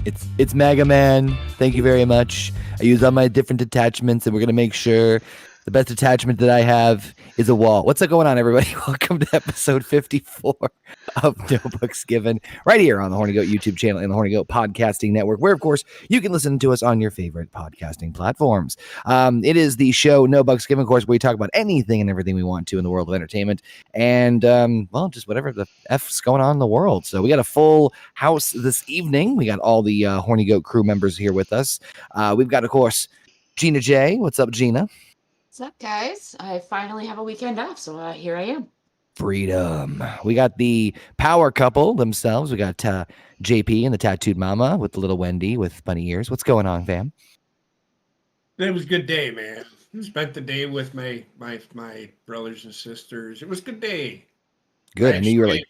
It's Mega Man. Thank you very much. I use all my different attachments, and we're gonna make sure the best attachment that I have is a wall. What's going on, everybody? Welcome to episode 54 of No Books Given, right here on the Horny Goat YouTube channel and the Horny Goat Podcasting Network, where, of course, you can listen to us on your favorite podcasting platforms. It is the show No Books Given, of course, where we talk about anything and everything we want to in the world of entertainment and, well, just whatever the F's going on in the world. So we got a full house this evening. We got all the Horny Goat crew members here with us. We've got, of course, Gina J. What's up, Gina? What's up, guys? I finally have a weekend off, so here I am. Freedom. We got the power couple themselves. We got JP and the tattooed mama with the little Wendy with bunny ears. What's going on, fam? It was a good day, man. Spent the day with my brothers and sisters. It was a good day. Good. I knew you were like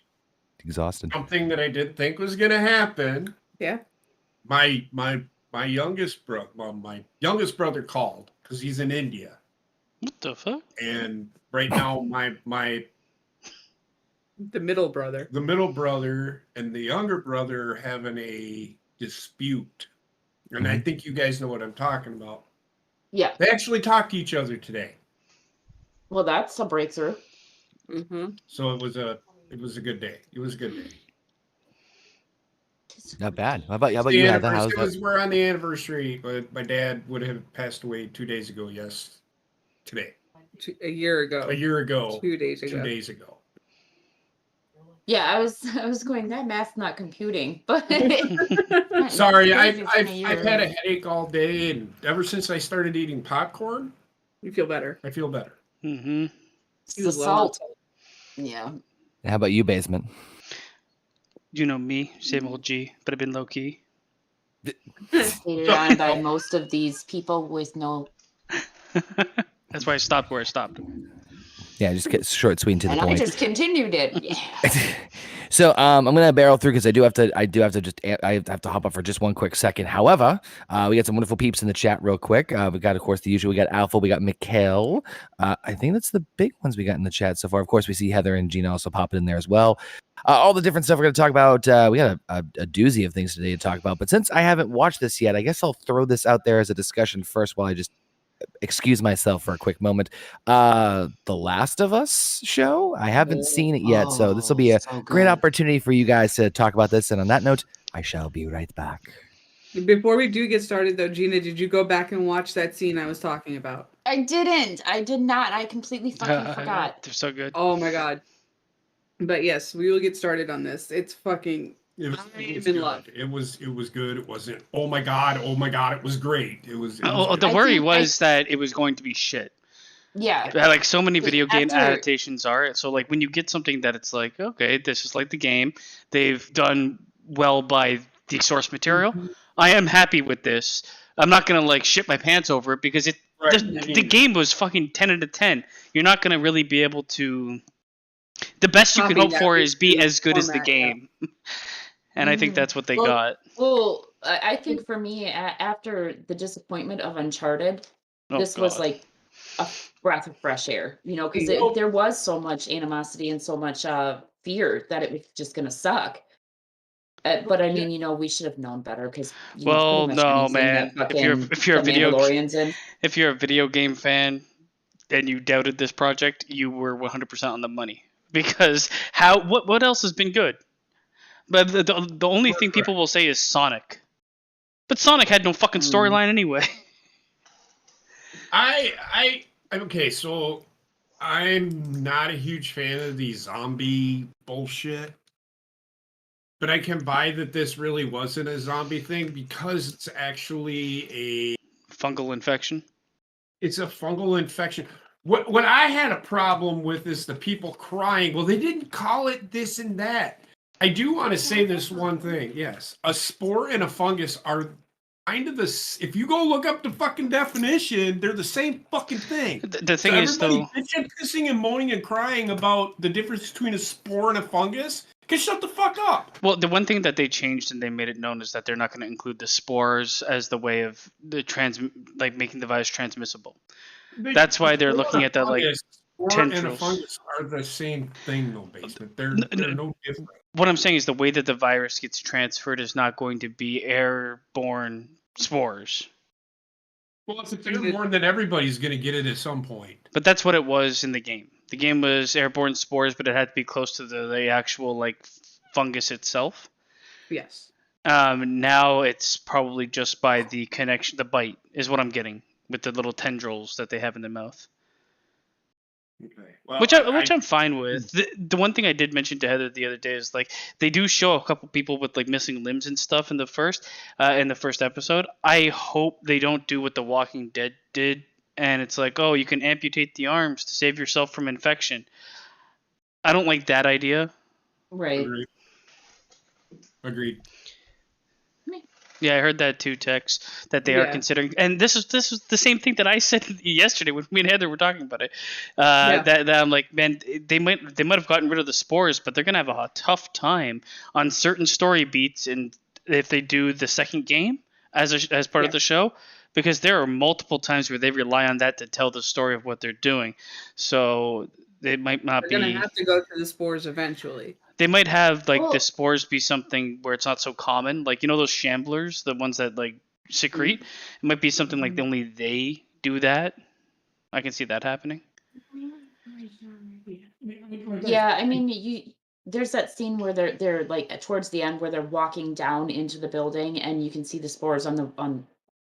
exhausted. Something that I didn't think was gonna happen. Yeah. My youngest brother called because he's in India. What the fuck? And right now the middle brother and the younger brother are having a dispute. And I think you guys know what I'm talking about. Yeah. They actually talked to each other today. Well, that's a breakthrough. Mm-hmm. So it was a good day. It was a good day. Not bad. How about you? We're on the anniversary, but my dad would have passed away 2 days ago. Yes. Today. A year ago. 2 days ago. 2 days ago. Yeah, I was going, that math's not computing, but sorry, I've had a headache all day, and ever since I started eating popcorn, you feel better. I feel better. Mm-hmm. It's the salt. Yeah. How about you, Basement? You know me, same old G, but I've been low key. Hated on by most of these people with no. That's why I stopped where I stopped. Yeah, just get short, sweet, and to the point. I just continued it. Yeah. So I'm gonna barrel through because I have to hop up for just one quick second. However, we got some wonderful peeps in the chat real quick. We got, of course, the usual. We got Alpha, we got Mikkel. I think that's the big ones we got in the chat so far. Of course, we see Heather and Gina also popping in there as well. All the different stuff we're gonna talk about. We got a doozy of things today to talk about. But since I haven't watched this yet, I guess I'll throw this out there as a discussion first while I just excuse myself for a quick moment. The Last of Us show, I haven't seen it yet, so this will be a great opportunity for you guys to talk about this. And on that note, I shall be right back. Before we do get started, though, Gina, did you go back and watch that scene I was talking about? I didn't. I did not. I completely fucking forgot. They're so good. Oh my god. But yes, we will get started on this. It's fucking. It was good. It wasn't. Oh my god! It was great. The worry was that it was going to be shit. Yeah. Like so many video game adaptations are. So like when you get something that it's like, okay, this is like the game. They've done well by the source material. Mm-hmm. I am happy with this. I'm not gonna like shit my pants over it because the game was fucking 10 out of 10. You're not gonna really be able to. The best you can hope for is be as good as the game. Yeah. And I think that's what they got. Well, I think for me, after the disappointment of Uncharted, this was like a breath of fresh air, because there was so much animosity and so much fear that it was just going to suck. But I mean, we should have known better because. Well, no, man. If you're a video game fan and you doubted this project, you were 100% on the money. Because what else has been good? But the only thing people will say is Sonic. But Sonic had no fucking storyline anyway. Okay, so I'm not a huge fan of the zombie bullshit. But I can buy that this really wasn't a zombie thing because it's actually a fungal infection. It's a fungal infection. What I had a problem with is the people crying. Well, they didn't call it this and that. I do want to say this one thing. Yes, a spore and a fungus are kind of the. If you go look up the fucking definition, they're the same fucking thing. The thing is, though, pissing and moaning and crying about the difference between a spore and a fungus. Can shut the fuck up. Well, the one thing that they changed and they made it known is that they're not going to include the spores as the way of the making the virus transmissible. That's why they're looking at that like spore and a tendrils. fungus are the same thing, though, Basement. They're no different. What I'm saying is the way that the virus gets transferred is not going to be airborne spores. Well, if it's airborne, then everybody's going to get it at some point. But that's what it was in the game. The game was airborne spores, but it had to be close to the actual like fungus itself. Yes. Now it's probably just by the connection, the bite is what I'm getting with the little tendrils that they have in the mouth. Okay. Well, Which I'm fine with. The one thing I did mention to Heather the other day is like they do show a couple people with like missing limbs and stuff in the first episode. I hope they don't do what The Walking Dead did, and it's like, oh, you can amputate the arms to save yourself from infection. I don't like that idea. Right. Agreed. Yeah, I heard that too, Tex, that they are considering, and this is the same thing that I said yesterday when me and Heather were talking about it. That I'm like, man, they might have gotten rid of the spores, but they're gonna have a tough time on certain story beats, and if they do the second game as part of the show, because there are multiple times where they rely on that to tell the story of what they're doing. So they might not They're gonna have to go to the spores eventually. They might have like the spores be something where it's not so common, like those shamblers, the ones that like secrete. It might be something like only they do that. I can see that happening. Yeah, I mean, there's that scene where they're like towards the end where they're walking down into the building and you can see the spores on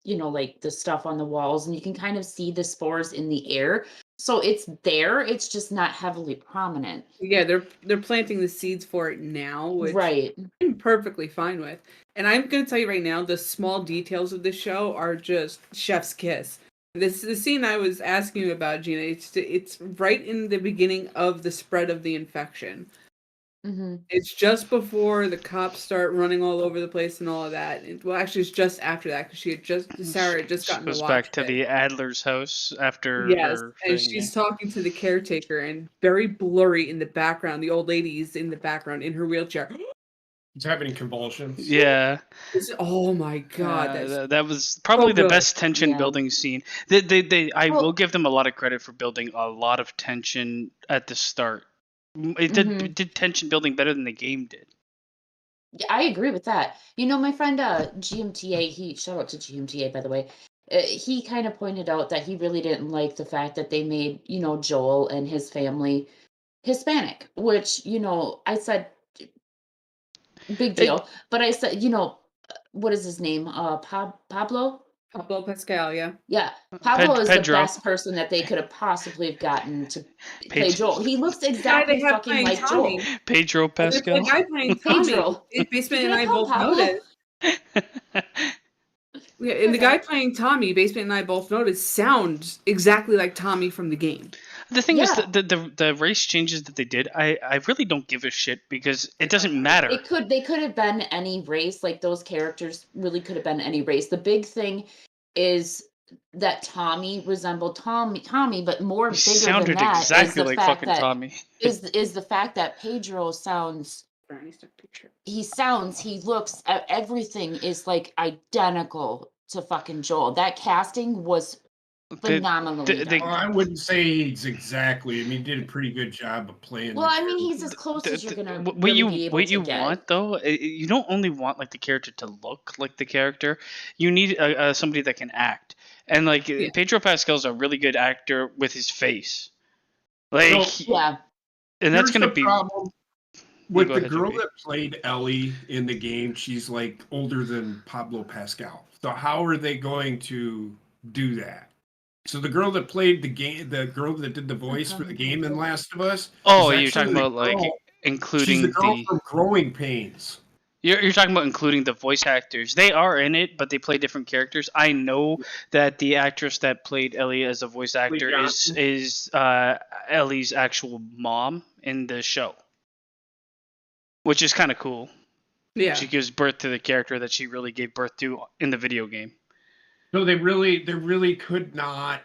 like the stuff on the walls, and you can kind of see the spores in the air. So it's there, it's just not heavily prominent. Yeah, they're planting the seeds for it now, which right. I'm perfectly fine with. And I'm going to tell you right now, the small details of the show are just chef's kiss. The scene I was asking you about, Gina, it's right in the beginning of the spread of the infection. Mm-hmm. It's just before the cops start running all over the place and all of that. Well, actually, it's just after that because Sarah had just gotten goes to watch back to it. the Adler's house after. Yes, her and thing, she's talking to the caretaker, and very blurry in the background. The old lady's in the background in her wheelchair. It's having convulsions. Yeah. Oh my god, that was probably the good. best tension building scene. I will give them a lot of credit for building a lot of tension at the start. It did tension building better than the game did. Yeah, I agree with that. My friend GMTA, shout out to GMTA, by the way. He kind of pointed out that he really didn't like the fact that they made, Joel and his family Hispanic, which, I said, big deal. But I said, what is his name? Pablo? Pablo Pascal, yeah. Yeah. Pablo is Pedro. the best person that they could have possibly have gotten to play Joel. He looks exactly fucking like Tommy. Joel. Pedro Pascal. The guy playing Tommy, Basement and I both noticed. Yeah, and the guy playing Tommy, Basement and I both noticed, sounds exactly like Tommy from the game. The thing is, the race changes that they did, I really don't give a shit because it doesn't matter. They could have been any race. Like those characters really could have been any race. The big thing is that Tommy resembled Tommy, but more bigger than that exactly like fucking Tommy. is the fact that Pedro sounds. He looks. Everything is like identical to fucking Joel. That casting was phenomenally done. I wouldn't say he's exactly. I mean, he did a pretty good job of playing. Well, I mean, he's as close as you're gonna. What you want though, you don't only want like the character to look like the character. You need somebody that can act, and like Pedro Pascal's a really good actor with his face. Like and that's gonna be. Problem with the girl that played Ellie in the game, she's like older than Pablo Pascal. So how are they going to do that? So the girl that played the game, the girl that did the voice for the game in Last of Us. Oh, you're talking about like including she's the girl from Growing Pains. You're talking about including the voice actors. They are in it, but they play different characters. I know that the actress that played Ellie as a voice actor is Ellie's actual mom in the show, which is kind of cool. Yeah, she gives birth to the character that she really gave birth to in the video game. So they really could not.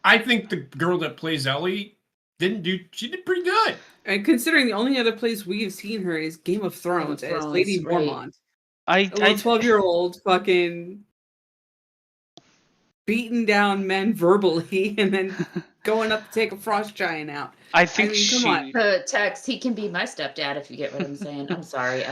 I think the girl that plays Ellie she did pretty good. And considering the only other place we've seen her is Game of Thrones as Lady Mormont. A 12-year-old fucking beating down men verbally and then going up to take a frost giant out. I think come on. Tex, he can be my stepdad if you get what I'm saying. I'm sorry.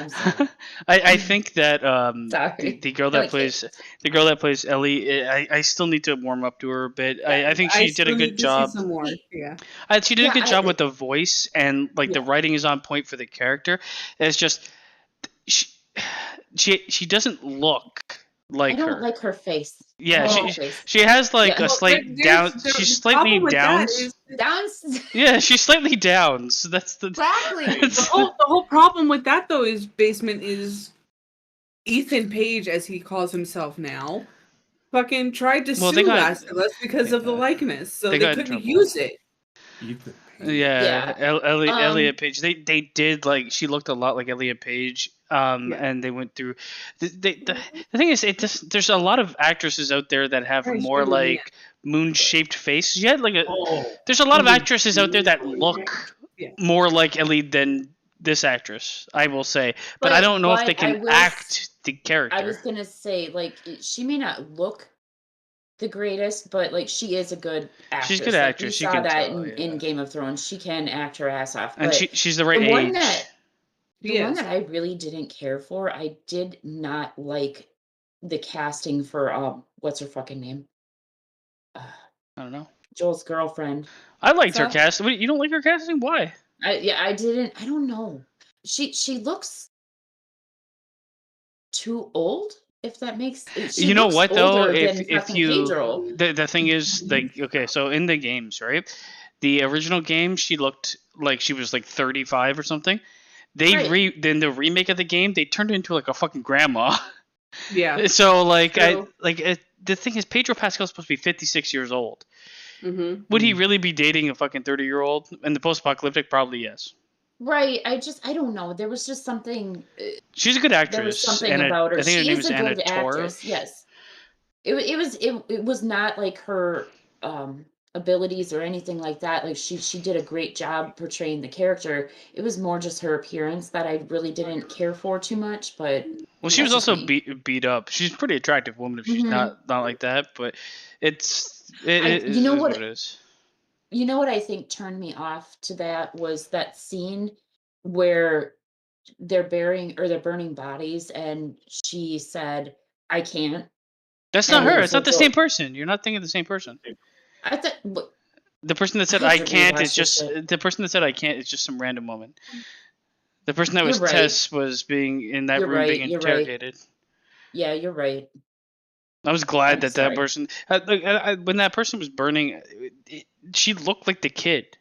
I think that Sorry. the girl that plays Ellie, I still need to warm up to her a bit. I think she did a good job. Some more. Yeah. She did a good job with the voice, and the writing is on point for the character. It's just she doesn't look like her. I don't like her face. Yeah, she has a slight down. She's slightly downs. Downs. Yeah, she's slightly downs. That's the exactly. The whole problem with that though is Basement is Ethan Page, as he calls himself now, fucking tried to sue Last of Us because of the likeness, so they couldn't use it. Ethan. Yeah. Elliot Page. They did she looked a lot like Elliot Page. And they went through. The thing is, there's a lot of actresses out there that have more moon-shaped faces. You had there's a lot of actresses out there that look more like Ellie than this actress. I will say, but I don't know if they can act the character. I was gonna say, she may not look the greatest, but she is a good actress. She's a good actress. We saw that in Game of Thrones. She can act her ass off. And she's the right age. The one that I really didn't care for, I did not like the casting for what's her fucking name? I don't know. Joel's girlfriend. I liked her casting. You don't like her casting? Why? I didn't. I don't know. She looks too old. If that makes you know what though, if you the thing is okay, so in the games, right? The original game, she looked like she was 35 or something. Then the remake of the game, they turned her into a fucking grandma. Yeah. So the thing is, Pedro Pascal's supposed to be 56 years old. Mm-hmm. Would he really be dating a fucking 30-year-old in the post-apocalyptic? Probably yes. Right. I don't know. There was just something. She's a good actress. There was something about her. I think her she name is a Anna good Torv. actress. Yes. It was not like her abilities or anything like that. She did a great job portraying the character. It was more just her appearance that I really didn't care for too much. But she was also beat up. She's a pretty attractive woman if she's not like that. But it is what it is. You know what I think turned me off to that was that scene where they're burning bodies, and she said, "I can't." That's not her. It's not the same person. You're not thinking of the same person. I thought the person that said I can't is just the person that said I can't is just some random woman. The person that was Tess was being in that room being interrogated. Right. Yeah, you're right. I was glad that person when that person was burning, she looked like the kid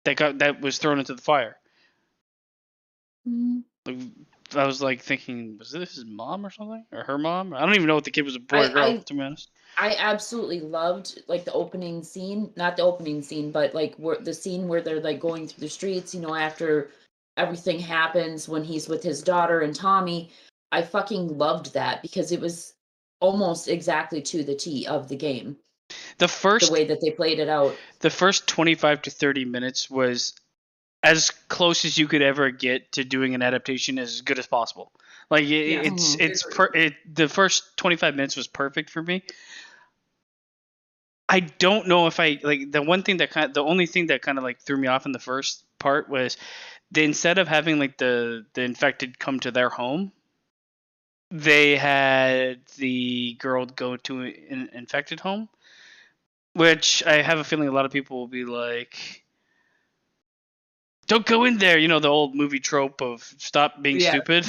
that was thrown into the fire. Mm-hmm. I was thinking, was this his mom or something, or her mom? I don't even know if the kid was a boy or girl. To be honest, I absolutely loved the opening scene, not the opening scene, but the scene where they're going through the streets. After everything happens when he's with his daughter and Tommy. I fucking loved that because it was almost exactly to the T of the game. The way that they played it out. The first 25 to 30 minutes was as close as you could ever get to doing an adaptation as good as possible. The first 25 minutes was perfect for me. I don't know if the only thing that kind of threw me off in the first part was instead of having the infected come to their home, they had the girl go to an infected home, which I have a feeling a lot of people will be like, don't go in there. The old movie trope of stop being stupid.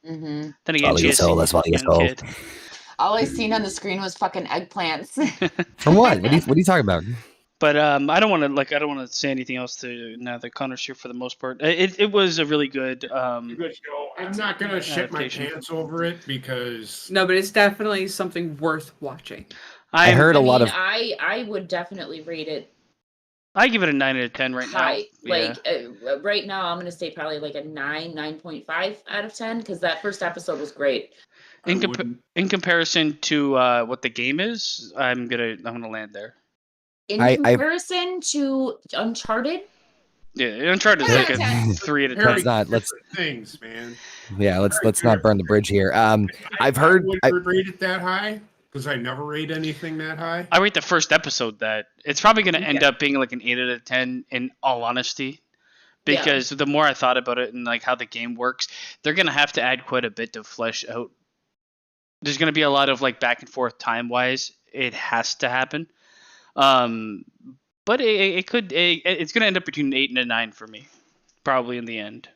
Mm-hmm. Then again, she's a kid. All I seen on the screen was fucking eggplants. From what? What are you talking about? But I don't want to say anything else to now that Connor's here for the most part. It was a really good good show. I'm not gonna shit my pants over it because no, but it's definitely something worth watching. I would definitely rate it. I give it a 9 out of 10 right now. Right now, I'm gonna say probably a 9.5 out of 10 because that first episode was great. In comparison to what the game is, I'm gonna land there. In comparison to Uncharted? Yeah, Uncharted is a 3 out of 10. Let's things, man. Yeah, let's not burn the bridge here. I've heard. Would you rate it that high? because I never rate anything that high. I rate the first episode that. It's probably going to end up being like an 8 out of 10 in all honesty. Because the more I thought about it and like how the game works, they're going to have to add quite a bit to flesh out. There's going to be a lot of like back and forth time-wise. It has to happen. But it's going to end up between 8 and a 9 for me. Probably in the end.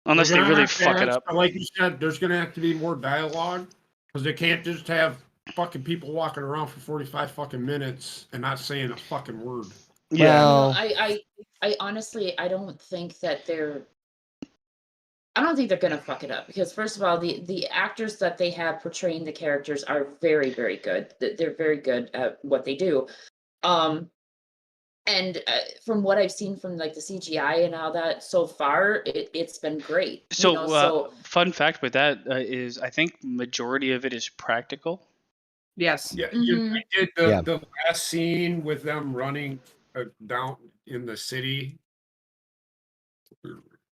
Unless they really fuck it up. Like you said, there's going to have to be more dialogue. Because they can't just have fucking people walking around for 45 fucking minutes and not saying a fucking word. Yeah. Well, I honestly, I don't think they're gonna fuck it up, because first of all, the actors that they have portraying the characters are very, very good. They're very good at what they do. And from what I've seen from like the CGI and all that so far, it's been great. So, fun fact with that is I think majority of it is practical. Yes. Yeah, you did the last scene with them running down in the city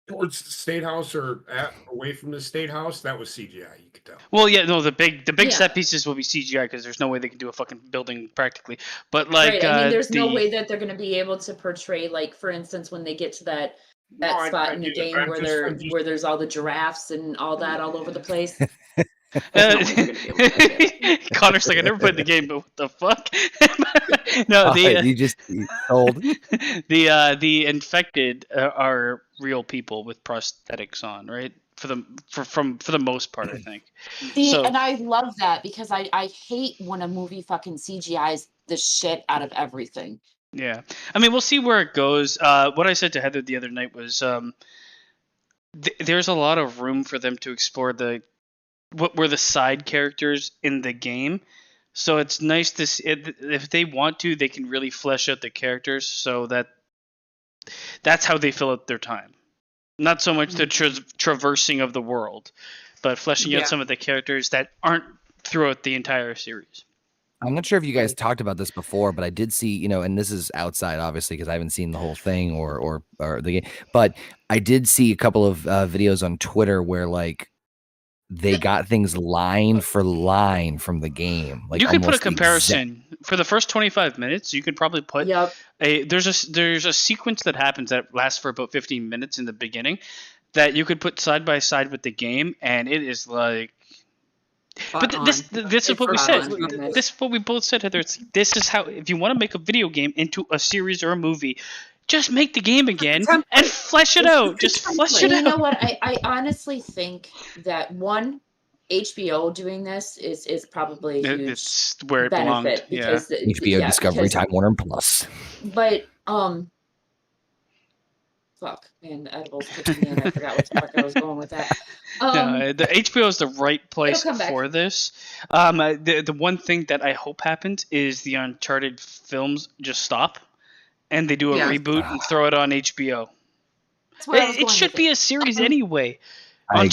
towards the state house or away from the state house. That was CGI. You could tell. Well, yeah, no, the big set pieces will be CGI because there's no way they can do a fucking building practically. But like, right. I mean, there's no way that they're going to be able to portray, like, for instance, when they get to that spot in the game where there's all the giraffes and all that all over the place. Connor's like, I never played the game, but what the fuck? No, you just told. The infected are real people with prosthetics on, right? For the most part, I think. And I love that, because I hate when a movie fucking CGI's the shit out of everything. Yeah, I mean, we'll see where it goes. What I said to Heather the other night was, there's a lot of room for them to explore what were the side characters in the game. So it's nice to see, if they want to, they can really flesh out the characters, so that's how they fill out their time. Not so much the traversing of the world, but fleshing out some of the characters that aren't throughout the entire series. I'm not sure if you guys talked about this before, but I did see, and this is outside, obviously, because I haven't seen the whole thing or the game, but I did see a couple of videos on Twitter where, like, they got things line for line from the game. Like, you could put a comparison for the first 25 minutes. You could probably put there's a sequence that happens that lasts for about 15 minutes in the beginning that you could put side by side with the game, and it is like. But this is what we said. This is what we both said, Heather. This is how, if you want to make a video game into a series or a movie, just make the game again and flesh it out. Just flesh it out. You know what? I honestly think that HBO doing this is probably a huge it's where it benefit, because HBO, Discovery, Time Warner Plus. But fuck, man, the edibles kicked me in. I forgot what the fuck I was going with that. The HBO is the right place for this. The one thing that I hope happens is the Uncharted films just stop, and they do a reboot and throw it on HBO. It should be a series anyway. I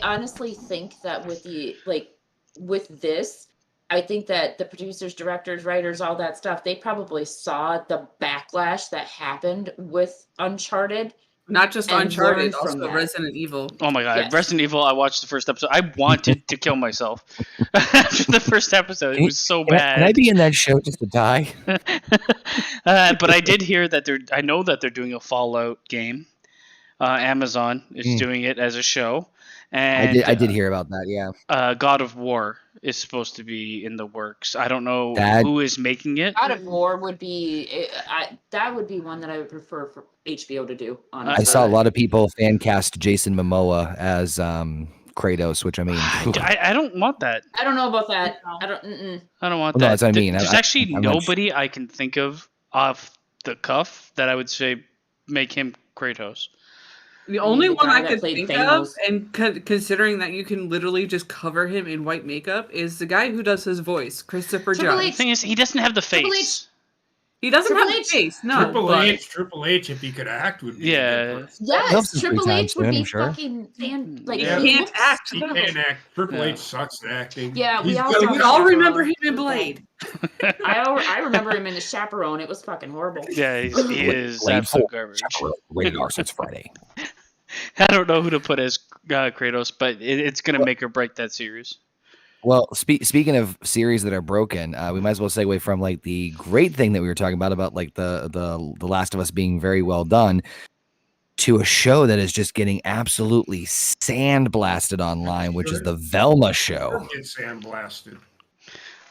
honestly think that with this, I think that the producers, directors, writers, all that stuff, they probably saw the backlash that happened with Uncharted. Not just Uncharted, also Resident Evil. Oh my god, yes. Resident Evil, I watched the first episode. I wanted to kill myself after the first episode. It was so bad. Can I be in that show just to die? But I did hear that I know that they're doing a Fallout game. Amazon is doing it as a show. And I did hear about that, yeah. God of War is supposed to be in the works. I don't know who is making it. God of War would be that would be one that I would prefer for HBO to do. Honestly, I saw a lot of people fan cast Jason Momoa as Kratos, which I mean, I don't want that. I don't know about that. I don't want that. No, that's what I mean. There's actually nobody I can think of off the cuff that I would say make him Kratos. The only one I could think of, and considering that you can literally just cover him in white makeup, is the guy who does his voice, Christopher Judge. The thing is, he doesn't have the face. He doesn't have the face. No. Triple H, if he could act, would be. Yeah. Yes, Triple H would be fucking he can't act. He can't act. Triple H sucks at acting. Yeah, we all remember him in Blade. I remember him in The Chaperone. It was fucking horrible. Yeah, he is absolute garbage. Radar since Friday. I don't know who to put as Kratos, but it's going to make or break that series. Well, speaking of series that are broken, we might as well segue from like the great thing that we were talking about like the Last of Us being very well done, to a show that is just getting absolutely sandblasted online, which is the Velma show. Get sandblasted.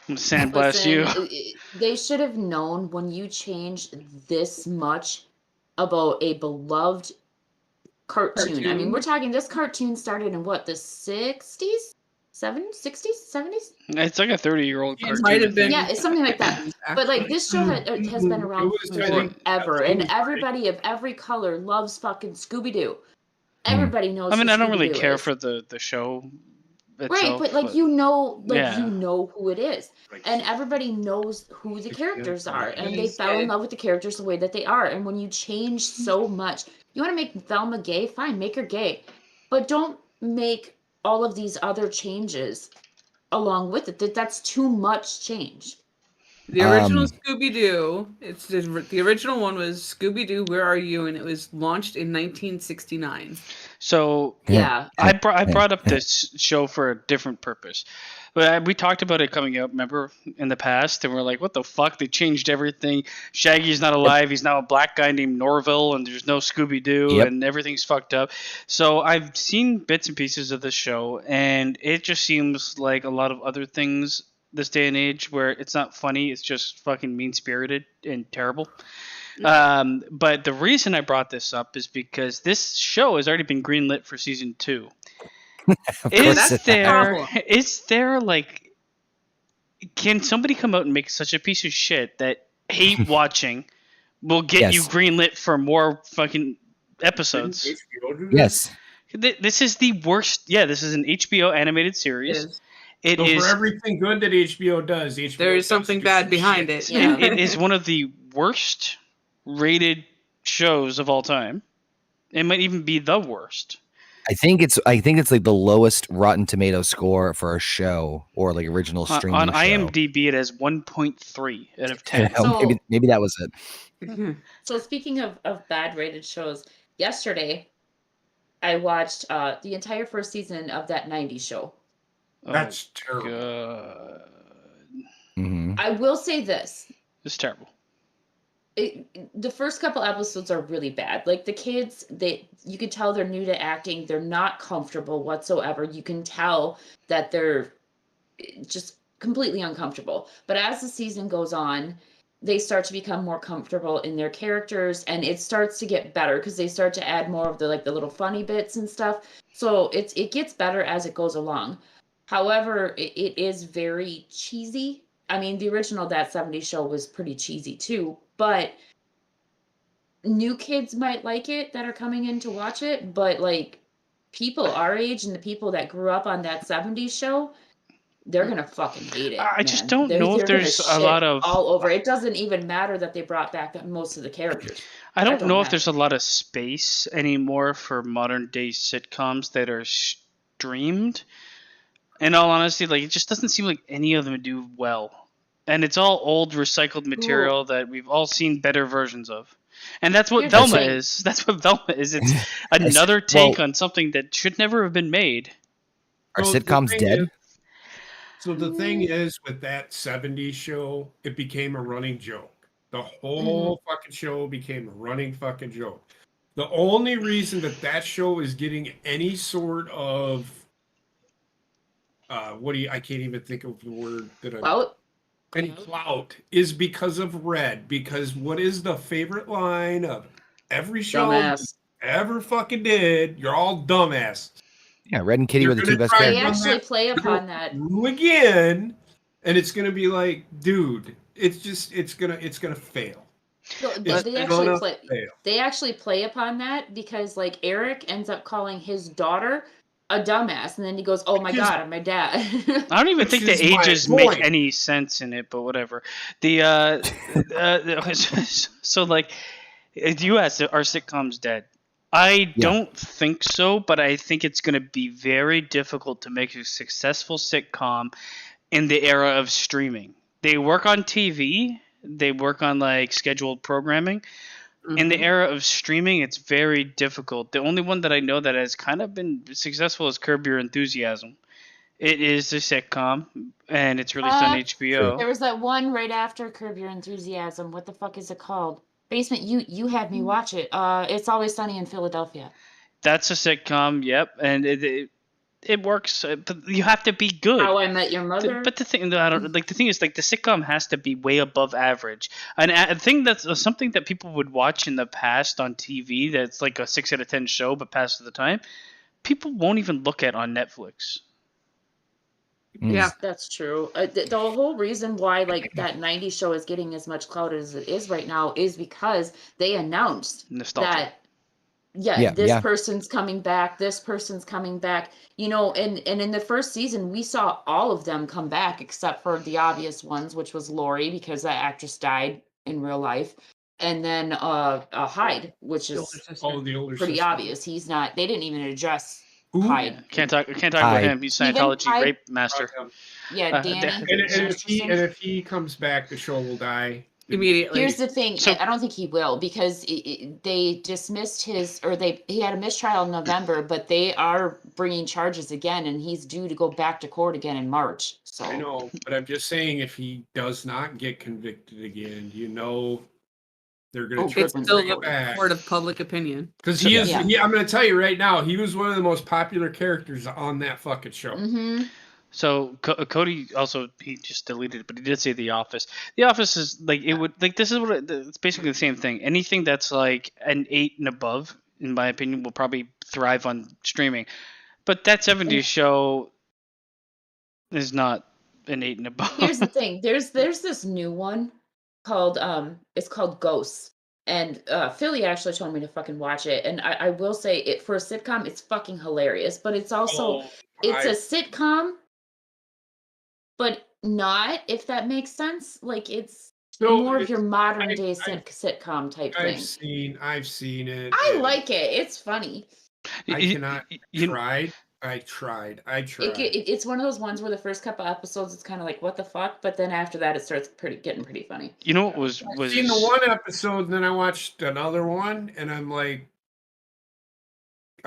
I'm gonna sandblast you. They should have known when you changed this much about a beloved cartoon. I mean, we're talking, this cartoon started in what, the 60s? 60s, 70s? It's like a 30-year-old cartoon. Might have been. Yeah, it's something like that. But like this show has been around forever, and everybody of every color loves fucking Scooby-Doo. Everybody knows. I mean, I don't Scooby-Doo really care is. for the show itself, Right, but like you know who it is, Like, and everybody knows who the characters are, and they fell in love with the characters the way that they are. And when you change so much, you want to make Velma gay, fine, make her gay, but don't make all of these other changes along with it. That's too much change. The original Scooby-Doo, the original one was Scooby-Doo, Where Are You? And it was launched in 1969. So Yeah. I brought up this show for a different purpose. But we talked about it coming out, remember, in the past, and we're like, what the fuck? They changed everything. Shaggy's not alive. He's now a black guy named Norville, and there's no Scooby-Doo, and everything's fucked up. So I've seen bits and pieces of this show, and it just seems like a lot of other things this day and age where it's not funny, it's just fucking mean-spirited and terrible. But the reason I brought this up is because this show has already been greenlit for season 2. Is there like, can somebody come out and make such a piece of shit that hate watching will get you greenlit for more fucking episodes? Yes. This is the worst. Yeah, this is an HBO animated series. It is for everything good that HBO does. There is something bad behind it. Yeah. It is one of the worst rated shows of all time. It might even be the worst. I think it's like the lowest Rotten Tomato score for a show or like original streaming on show. IMDb. It has 1.3 out of 10. So, maybe that was it. So speaking of bad rated shows, yesterday I watched the entire first season of that 90s show. That's terrible. God. Mm-hmm. I will say this. It's terrible. The first couple episodes are really bad. Like the kids, you can tell they're new to acting. They're not comfortable whatsoever. You can tell that they're just completely uncomfortable. But as the season goes on, they start to become more comfortable in their characters, and it starts to get better because they start to add more of the little funny bits and stuff. So it gets better as it goes along. However, it is very cheesy. I mean, the original That 70s Show was pretty cheesy too, but new kids might like it that are coming in to watch it, but like people our age and the people that grew up on That 70s Show, they're going to fucking hate it. I just don't know if there's a lot of all over. It doesn't even matter that they brought back most of the characters. I don't know if there's a lot of space anymore for modern day sitcoms that are streamed. In all honesty, like it just doesn't seem like any of them do well. And it's all old recycled material that we've all seen better versions of. And that's what Velma is. That's what Velma is. It's another take on something that should never have been made. Are sitcoms dead? So the thing is, with That 70s Show, it became a running joke. The whole fucking show became a running fucking joke. The only reason that show is getting any sort of I can't even think of the word that any clout is because of Red. Because what is the favorite line of every show ever fucking did? You're all dumbasses. Yeah, Red and Kitty were the two best characters. They actually play upon that again, and it's gonna be like, dude, it's gonna fail. So they actually play upon that because like Eric ends up calling his daughter a dumbass, and then he goes, "Oh my god, I'm my dad." I don't even think the ages make any sense in it, but whatever. So like, you asked, are sitcoms dead? I don't think so, but I think it's going to be very difficult to make a successful sitcom in the era of streaming. They work on TV, they work on like scheduled programming. In the era of streaming, it's very difficult. The only one that I know that has kind of been successful is Curb Your Enthusiasm. It is a sitcom, and it's released on HBO. There was that one right after Curb Your Enthusiasm. What the fuck is it called? Basement. You had me watch it. It's Always Sunny in Philadelphia. That's a sitcom. Yep, and it works, but you have to be good. How I Met Your Mother. But the thing, the thing is, like, the sitcom has to be way above average. And I think that's something that people would watch in the past on TV. That's like a 6 out of 10 show, but past the time, people won't even look at on Netflix. Yeah, that's true. The whole reason why like that 90s show is getting as much clout as it is right now is because they announced Nostalgia. that this person's coming back, this person's coming back, you know, and in the first season we saw all of them come back except for the obvious ones, which was Lori because that actress died in real life, and then Hyde, which is pretty obvious. He's not. They didn't even address Hyde. Can't talk about him. He's Scientology rape master. Yeah, Danny. And if he comes back, the show will die immediately. Here's the thing. I don't think he will because they dismissed he had a mistrial in November, but they are bringing charges again, and he's due to go back to court again in March. So I know, but I'm just saying, if he does not get convicted again, you know, they're going to it's still the court of public opinion. Because he is. Yeah. I'm going to tell you right now, he was one of the most popular characters on that fucking show. Mm-hmm. So Cody also, he just deleted it, but he did say The Office. The Office is like, it would, like, this is what it's basically the same thing. Anything that's like an 8 and above, in my opinion, will probably thrive on streaming. But that 70s show is not an 8 and above. Here's the thing. There's this new one called it's called Ghosts. And Philly actually told me to fucking watch it. And I will say it for a sitcom, it's fucking hilarious. But it's also it's a sitcom, but not, if that makes sense. Like it's more of your modern day sitcom type thing. I've seen it. I like it. It's funny. I tried. It's one of those ones where the first couple episodes it's kind of like what the fuck, but then after that it starts getting pretty funny. You know what was I've seen the one episode, and then I watched another one, and I'm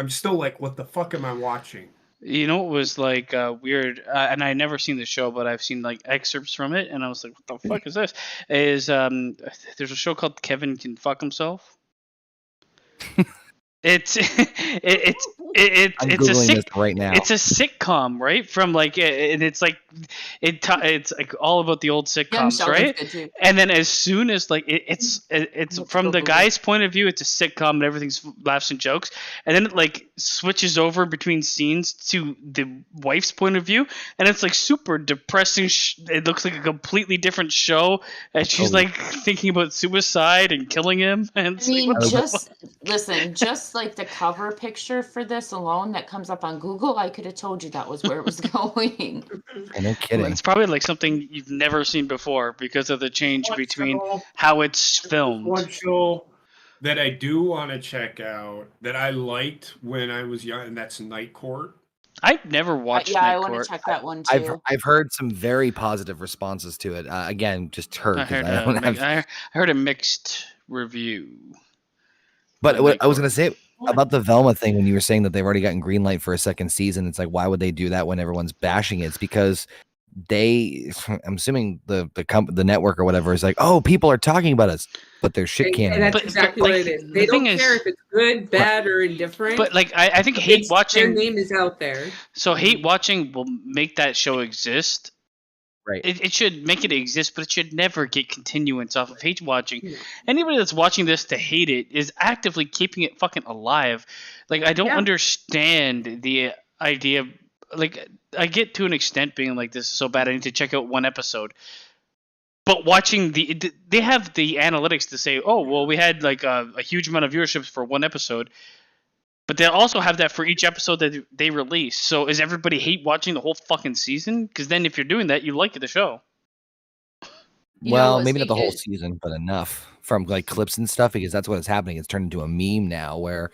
still like, what the fuck am I watching? You know what was like weird, and I never seen the show, but I've seen like excerpts from it, and I was like, what the fuck is this? There's a show called Kevin Can Fuck Himself. It's right now. It's a sitcom, right? From like, and it's like it's like all about the old sitcoms, right? And then as soon as like it's from the guy's point of view, it's a sitcom and everything's laughs and jokes, and then it like switches over between scenes to the wife's point of view, and it's like super depressing. It looks like a completely different show, and she's like thinking about suicide and killing him. And I mean, just like the cover picture for this alone that comes up on Google, I could have told you that was where it was going. No kidding. It's probably like something you've never seen before because of the change between how it's filmed. One show that I do want to check out that I liked when I was young, and that's Night Court. I've never watched Night Court. I want to check that one too. I've heard some very positive responses to it. Again, just heard. I heard a mixed review. But what I was going to say about the Velma thing, when you were saying that they've already gotten green light for a second season, it's like, why would they do that when everyone's bashing it? It's because I'm assuming the network or whatever is like, oh, people are talking about us, but they're shit canning. And that's exactly what it is. They don't care if it's good, bad, or indifferent. But like, I think hate watching, their name is out there. So hate watching will make that show exist. Right. It should make it exist, but it should never get continuance off of hate watching. Yeah. Anybody that's watching this to hate it is actively keeping it fucking alive. Like, I don't understand the idea. Like, I get to an extent being like, this is so bad, I need to check out one episode. But watching they have the analytics to say, oh, well, we had like a huge amount of viewerships for one episode. But they also have that for each episode that they release. So is everybody hate watching the whole fucking season? Because then if you're doing that, you like the show. Well, maybe not the whole season, but enough from like clips and stuff, because that's what is happening. It's turned into a meme now where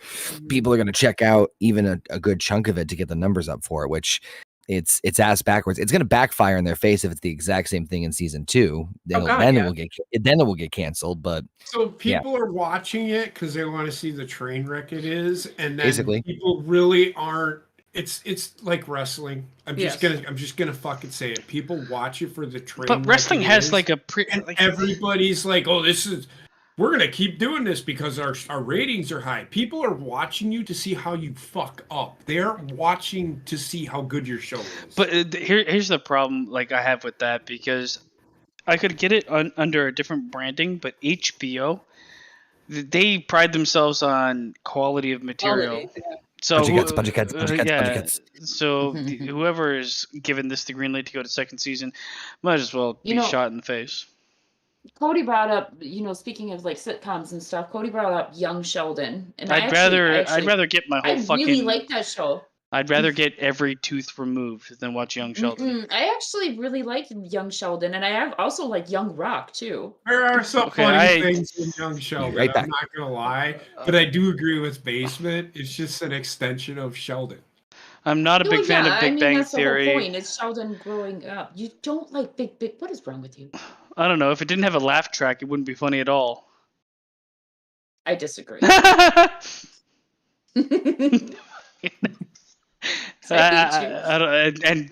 people are going to check out even a good chunk of it to get the numbers up for it, which it's ass backwards. It's going to backfire in their face if it's the exact same thing in season 2. Then it will get canceled. But so people are watching it because they want to see the train wreck it is, and then basically people really aren't It's like wrestling. I'm just gonna fucking say it. People watch it for the train. But wrestling has like a everybody's like, oh, we're gonna keep doing this because our ratings are high. People are watching you to see how you fuck up. They're watching to see how good your show is. But here's the problem like I have with that, because I could get it under a different branding, but HBO, they pride themselves on quality of material. So bunch of kids. So whoever is given this the green light to go to second season might as well be shot in the face. Cody brought up, speaking of like sitcoms and stuff, Cody brought up Young Sheldon, and I'd rather get my whole fucking. I really like that show. I'd rather get every tooth removed than watch Young Sheldon. I actually really like Young Sheldon, and I have also like Young Rock too. There are some funny things in Young Sheldon. Right back. I'm not gonna lie, but I do agree with Basement. It's just an extension of Sheldon. I'm not a big fan of Big Bang that's Theory. The whole point. It's Sheldon growing up. You don't like Big. What is wrong with you? I don't know. If it didn't have a laugh track, it wouldn't be funny at all. I disagree. And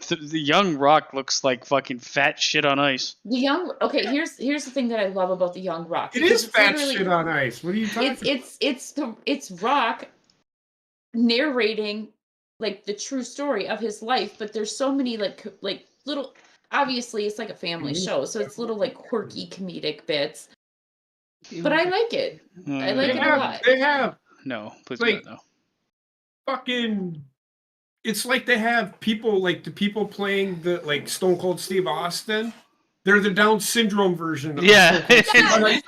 the Young Rock looks like fucking fat shit on ice. Here's the thing that I love about the Young Rock. It is fat shit on ice. What are you talking about? It's Rock narrating like the true story of his life, but there's so many like little. Obviously, it's like a family show, so it's little like quirky comedic bits. But I like it. I like it a lot. They have please no. Fucking. It's like they have people like the people playing the like Stone Cold Steve Austin. They're the Down syndrome version. Yeah.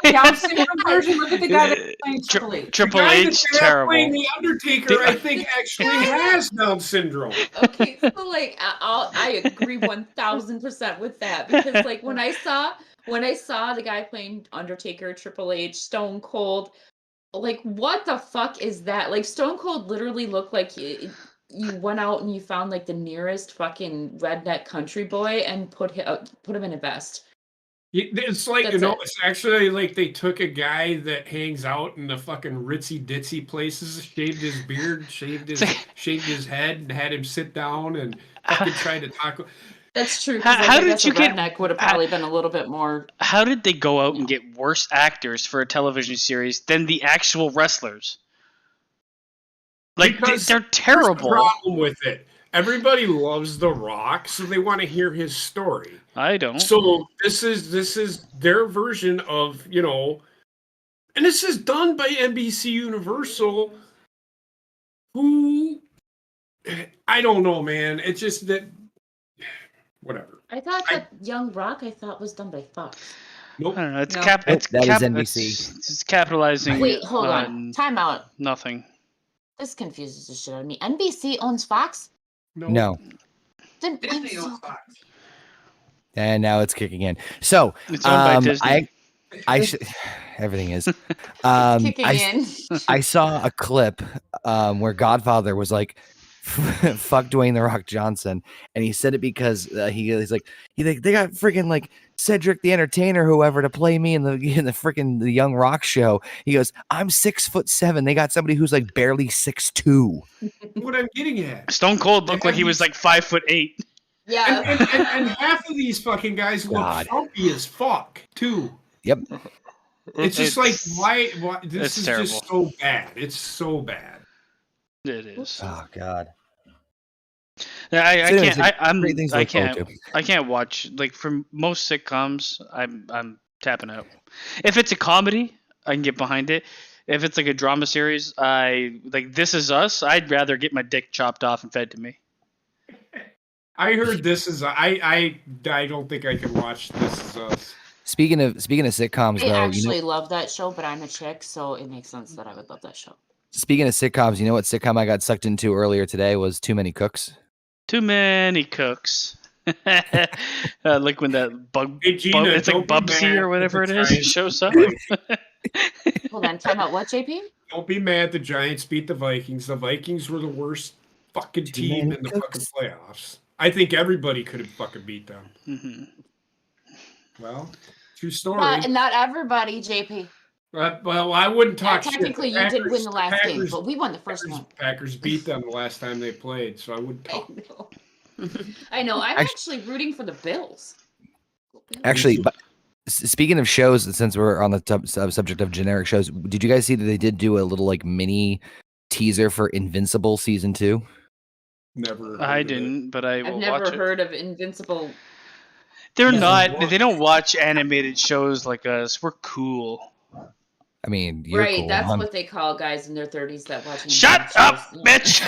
Down syndrome version. Look at the guy that playing Triple H. Triple H, terrible. Playing the Undertaker, I think, actually has Down syndrome. Okay, so like I agree 1000% with that, because like when I saw the guy playing Undertaker, Triple H, Stone Cold, like what the fuck is that? Like Stone Cold literally looked like you went out and you found like the nearest fucking redneck country boy and put him in a vest. It's like, it's actually like they took a guy that hangs out in the fucking ritzy ditzy places, shaved his beard, shaved his head, and had him sit down and fucking try to talk. That's true. How did you get? Redneck would have probably been a little bit more. How did they go out and get worse actors for a television series than the actual wrestlers? Like they're terrible. There's the problem with it. Everybody loves The Rock, so they want to hear his story. I don't. So this is their version of, and this is done by NBC Universal, who I don't know, man. It's just that whatever. I thought that Young Rock was done by Fox. Nope. I don't know. It's that is NBC. It's capitalizing. Wait, hold on. Time out. Nothing. This confuses the shit out of me. NBC owns Fox? No. Then Disney owns Fox. And now it's kicking in. So it's owned by Disney. Everything is. Kicking in. I saw a clip where Godfather was like, "Fuck Dwayne the Rock Johnson," and he said it because he's like they got freaking like Cedric the Entertainer, whoever, to play me in the freaking the Young Rock show. He goes, "I'm 6'7". They got somebody who's like barely 6'2". What I'm getting at. Stone Cold looked like he was like 5'8". Yeah. And half of these fucking guys look frumpy as fuck too. Yep. It's just like why this is terrible. just so bad. It's so bad. It is. Oh God. I can't watch, like, for most sitcoms. I'm tapping out. If it's a comedy, I can get behind it. If it's like a drama series, like This Is Us, I'd rather get my dick chopped off and fed to me. I heard This Is I don't think I can watch This Is Us. Speaking of sitcoms, I actually love that show, but I'm a chick, so it makes sense that I would love that show. Speaking of sitcoms, you know what sitcom I got sucked into earlier today was Too Many Cooks. Too Many Cooks. Like when that Gina, it's like Bubsy or whatever it is, shows up. Hold on, time out. What, JP? Don't be mad the Giants beat the Vikings. The Vikings were the worst fucking team in the fucking playoffs. I think everybody could have fucking beat them. Mm-hmm. Well, true story. Not everybody, JP. Well, I wouldn't talk shit. Technically, you did win the last game, but we won the first one. Packers beat them the last time they played, so I wouldn't talk. I know. I'm actually rooting for the Bills. Actually, but speaking of shows, since we're on the subject of generic shows, did you guys see that they did do a little like mini teaser for Invincible season 2? Never. I didn't, but I will I've never watch it. heard of Invincible. They're not. They don't watch animated shows like us. We're cool. I mean, you're Right, cool. that's what they call guys in their 30s that watch. Shut up, bitch!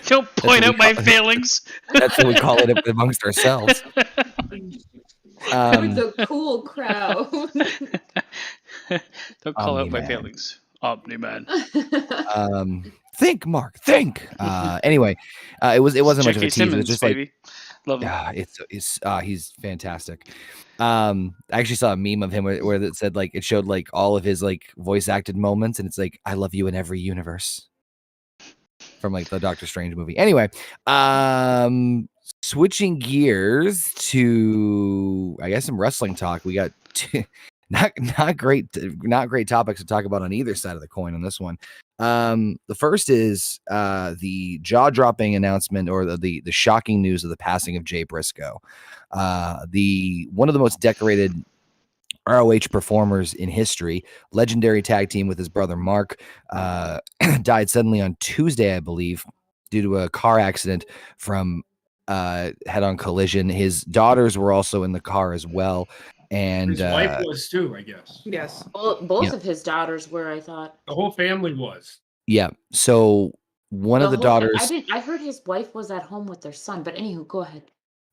Don't point out my failings. That's what we call it amongst ourselves. The cool crowd. Don't call out my Omni-Man. failings. Omni-Man. Think, Mark. Think. Anyway, it wasn't much of a J.K. teaser. It was Simmons, just baby. Love him. yeah, he's fantastic. I actually saw a meme of him where it said like it showed like all of his like voice acted moments, and it's like I love you in every universe from like the Doctor Strange movie. Anyway, switching gears to I guess some wrestling talk. We got not great topics to talk about on either side of the coin on this one. The first is the jaw-dropping announcement or the shocking news of the passing of Jay Briscoe, the one of the most decorated ROH performers in history, legendary tag team with his brother Mark, died suddenly on Tuesday, I believe, due to a car accident from head-on collision. His daughters were also in the car as well. And his wife was too, I guess. Yes. Well, both of his daughters were, I thought. The whole family was. Yeah. So one of the daughters. I heard his wife was at home with their son, but anywho, go ahead.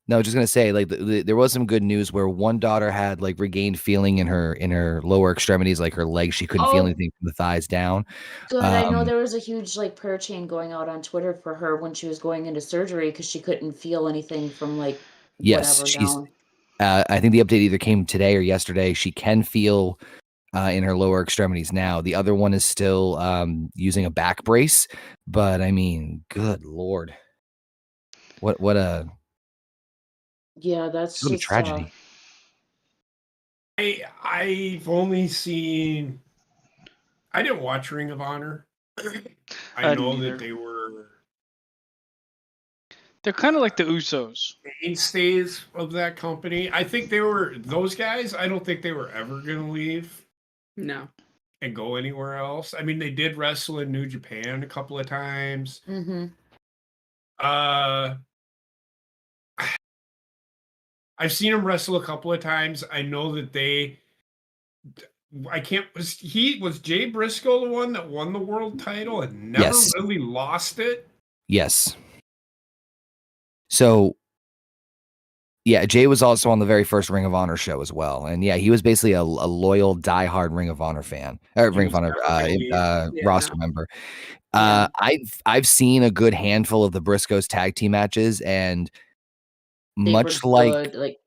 No, just gonna say like there was some good news where one daughter had like regained feeling in her lower extremities, like her legs. She couldn't feel anything from the thighs down. Good. I know there was a huge like prayer chain going out on Twitter for her when she was going into surgery because she couldn't feel anything from like whatever down. I think the update either came today or yesterday. She can feel in her lower extremities now. The other one is still using a back brace, but I mean, good Lord, what a that's what a just tragedy. I've only seen. I didn't watch Ring of Honor. I know that they were. They're kind of like the Usos. Mainstays of that company. I think they were those guys. I don't think they were ever going to leave. No. And go anywhere else. I mean, they did wrestle in New Japan a couple of times. Mm-hmm. I've seen them wrestle a couple of times. I know that was Jay Briscoe the one that won the world title and never really lost it? Yes. So, yeah, Jay was also on the very first Ring of Honor show as well, and yeah, he was basically a loyal, diehard Ring of Honor fan, or Ring of Honor roster member. I've seen a good handful of the Briscoes tag team matches, and much like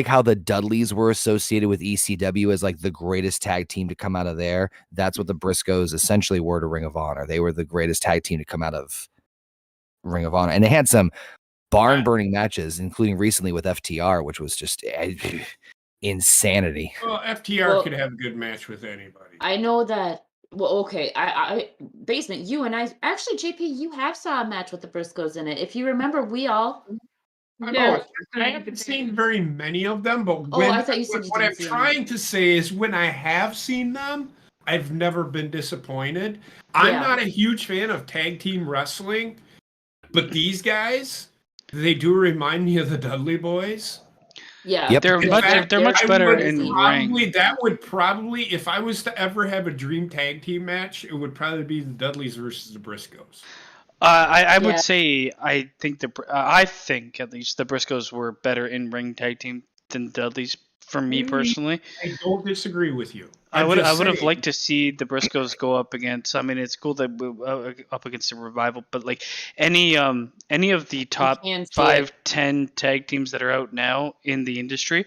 how the Dudleys were associated with ECW as like the greatest tag team to come out of there, that's what the Briscoes essentially were to Ring of Honor. They were the greatest tag team to come out of Ring of Honor, and they had some barn-burning matches, including recently with FTR, which was just insanity. Well, FTR could have a good match with anybody. I know that. Well, okay. I Basement, you and I actually, JP, you have saw a match with the Briscoes in it. If you remember, we all. I haven't seen very many of them, but I thought you said what I'm trying to say is when I have seen them, I've never been disappointed. I'm not a huge fan of tag team wrestling, but these guys, they do remind me of the Dudley Boys. Yeah, yep. They're much better in ring. That would probably, if I was to ever have a dream tag team match, it would probably be the Dudleys versus the Briscoes. I would say I think at least the Briscoes were better in ring tag team than Dudleys. For me personally, I don't disagree with you. I would have liked to see the Briscoes go up against. I mean, it's cool that we're up against the Revival, but like any of the top 5-10 tag teams that are out now in the industry,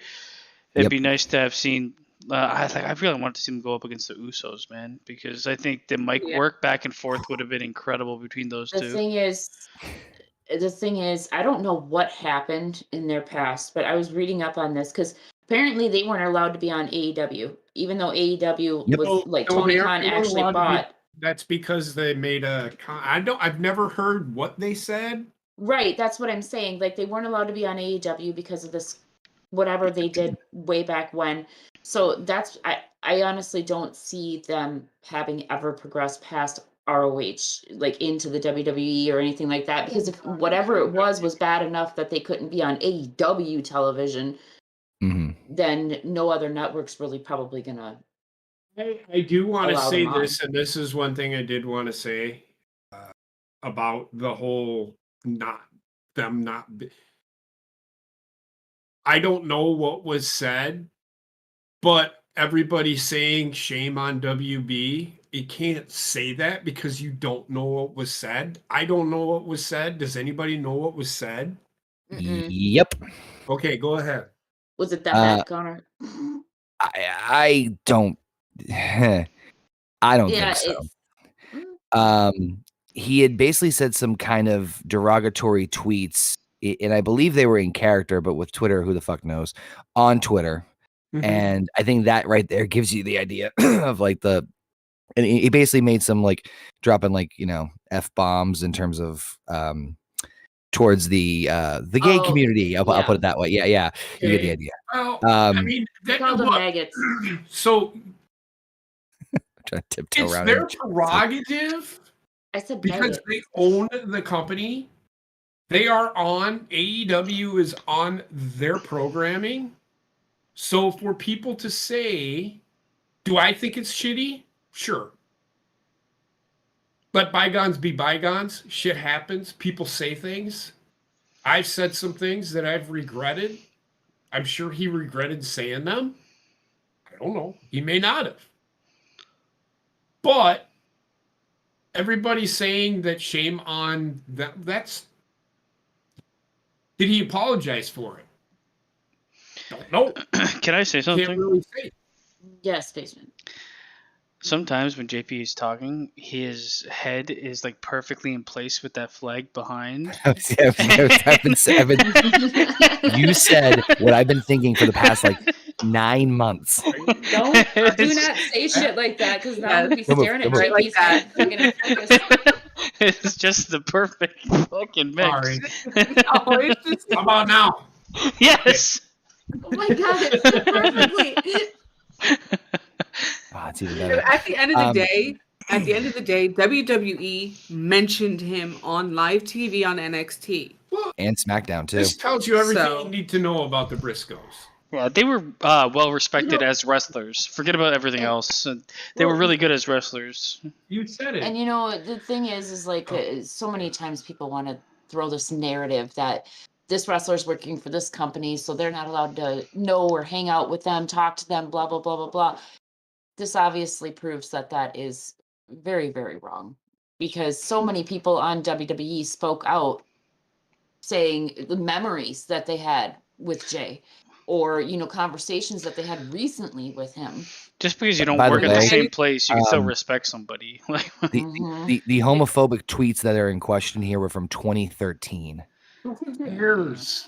it'd be nice to have seen. I really wanted to see them go up against the Usos, man, because I think the mic work back and forth would have been incredible between those two. The thing is, I don't know what happened in their past, but I was reading up on this because Apparently, they weren't allowed to be on AEW, even though AEW was like No, Tony they Khan weren't actually allowed to be- bought. That's because they made I've never heard what they said. Right, that's what I'm saying. Like they weren't allowed to be on AEW because of this, whatever they did way back when. So that's I honestly don't see them having ever progressed past ROH, like into the WWE or anything like that. Because if whatever it was bad enough that they couldn't be on AEW television, then no other network's really probably gonna. I do want to Allow say them on. this, and this is one thing I did want to say about the whole I don't know what was said, but everybody's saying shame on WB. You can't say that because you don't know what was said. I don't know what was said. Does anybody know what was said? Yep. Okay, go ahead. Was it that bad, Connor? I don't. I don't think so. He had basically said some kind of derogatory tweets, and I believe they were in character, but with Twitter, who the fuck knows, on Twitter. And I think that right there gives you the idea of like and he basically made some like dropping like, F-bombs in terms of towards the gay community. I'll put it that way. Yeah. You get the idea. Well, I mean, called them maggots. So trying to tiptoe it's around their prerogative. I said because they own the company. They are on AEW is on their programming. So for people to say, do I think it's shitty? Sure. Let bygones be bygones. Shit happens. People say things. I've said some things that I've regretted. I'm sure he regretted saying them. I don't know. He may not have. But everybody's saying that shame on that. Did he apologize for it? Don't know. Can I say something? Can't really say. Yes, Spaceman. Sometimes when JP is talking, his head is like perfectly in place with that flag behind. You said what I've been thinking for the past like 9 months. Do not say shit like that because now I'm gonna be staring at JP's head. It's just the perfect fucking mix. Sorry. How about now? Yes. Oh my god, it's so perfectly. It's even better. At the end of the day, WWE mentioned him on live TV on NXT. Well, and SmackDown too. This tells you everything you need to know about the Briscoes. Yeah, they were well respected as wrestlers. Forget about everything else. They were really good as wrestlers. You said it. And the thing is like so many times people want to throw this narrative that this wrestler's working for this company, so they're not allowed to know or hang out with them, talk to them, blah, blah, blah, blah, blah. This obviously proves that is very, very wrong because so many people on WWE spoke out saying the memories that they had with Jay or, conversations that they had recently with him. Just because you don't work at the same place, you can still respect somebody. The homophobic tweets that are in question here were from 2013. Years.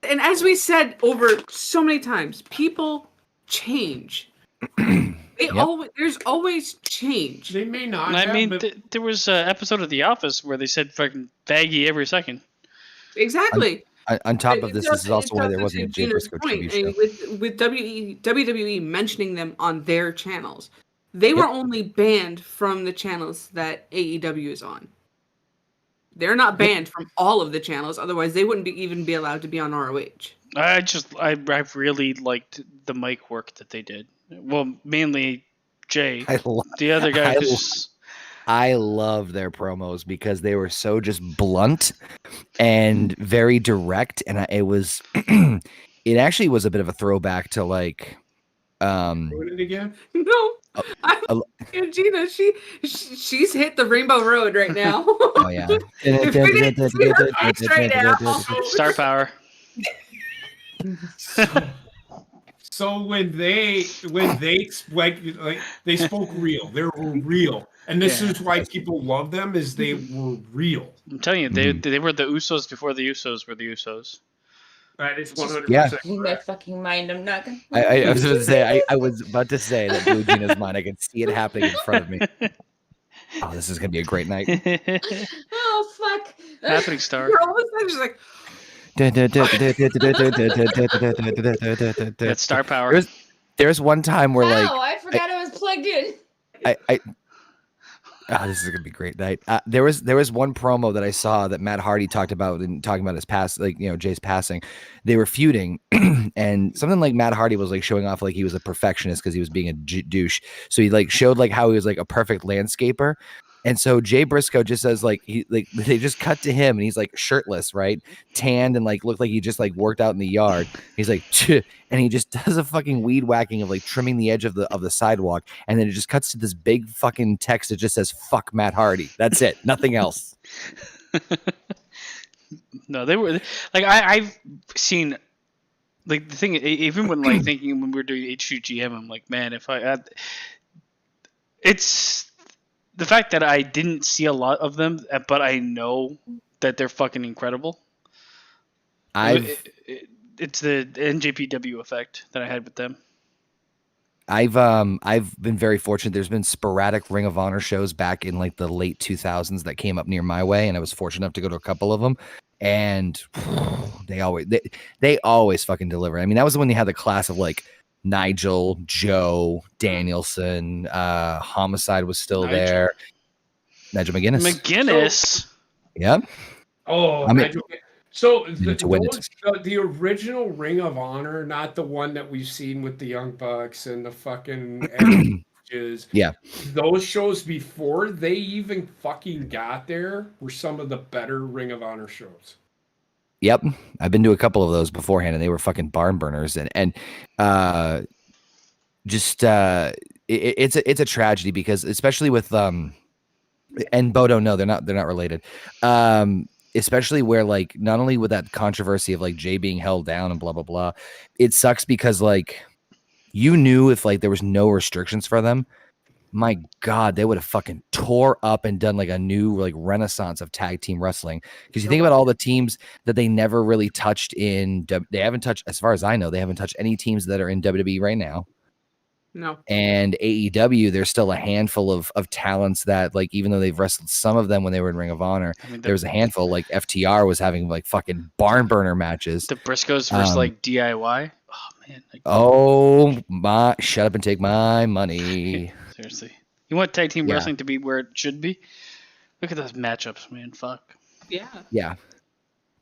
And as we said over so many times, people change. There's always change. They may not. I mean, there was an episode of The Office where they said fucking baggy every second. Exactly. On top of this, this is also why there wasn't a Jay Briscoe TV show. With WWE mentioning them on their channels, they were only banned from the channels that AEW is on. They're not banned from all of the channels, otherwise they wouldn't even be allowed to be on ROH. I really liked the mic work that they did. Well, mainly Jay. The other guy I love their promos because they were so just blunt and very direct, and it actually was a bit of a throwback to like. Doing it again? No, Gina. She's hit the Rainbow Road right now. Oh yeah. Right now. Star power. So when they they spoke real, they were real, and this is why people love them is they were real. I'm telling you, they were the Usos before the Usos were the Usos. That is 100%. Yeah. In my fucking mind, I'm not gonna. I was going to say, I was about to say that blew Gina's mind. I can see it happening in front of me. Oh, this is going to be a great night. Oh fuck! Happening star. You're almost just like, That's star power. There's one time where like Oh, I forgot I was plugged in. this is gonna be a great night. There was one promo that I saw that Matt Hardy talked about in talking about his past, like, you know, Jay's passing. They were feuding, and something like Matt Hardy was like showing off like he was a perfectionist because he was being a douche. So he like showed like how he was like a perfect landscaper. And so Jay Briscoe just says like they just cut to him and he's like shirtless, right, tanned and like looked like he just like worked out in the yard. He's like, "Tch," and he just does a fucking weed whacking of like trimming the edge of the sidewalk, and then it just cuts to this big fucking text that just says "fuck Matt Hardy." That's it, nothing else. No, they were like I've seen like the thing even when like thinking when we were doing H2GM, I'm like, man, if I had, it's the fact that I didn't see a lot of them, but I know that they're fucking incredible. It's the NJPW effect that I had with them. I've been very fortunate. There's been sporadic Ring of Honor shows back in like the late 2000s that came up near my way, and I was fortunate enough to go to a couple of them. And they always fucking deliver. I mean, that was when they had the class of like Nigel, Joe, Danielson, Homicide was still there. Nigel McGuinness. Yep. Oh, Nigel. So the original Ring of Honor, not the one that we've seen with the Young Bucks and the fucking yeah. Those shows before they even fucking got there were some of the better Ring of Honor shows. Yep, I've been to a couple of those beforehand, and they were fucking barn burners. And it's a tragedy because especially with and Bodo, no, they're not related. Especially where like not only with that controversy of like Jay being held down and blah blah blah, it sucks because like you knew if like there was no restrictions for them, my God, they would have fucking tore up and done like a new like renaissance of tag team wrestling. Because you think about all the teams that they never really touched in, they haven't touched, as far as I know, they haven't touched any teams that are in WWE right now. No. And AEW, there's still a handful of talents that like, even though they've wrestled some of them when they were in Ring of Honor, there was a handful. Like FTR was having like fucking barn burner matches. The Briscoes versus like DIY. Oh man. Oh my! Shut up and take my money. Seriously, you want tag team wrestling to be where it should be? Look at those matchups, man. Fuck. Yeah.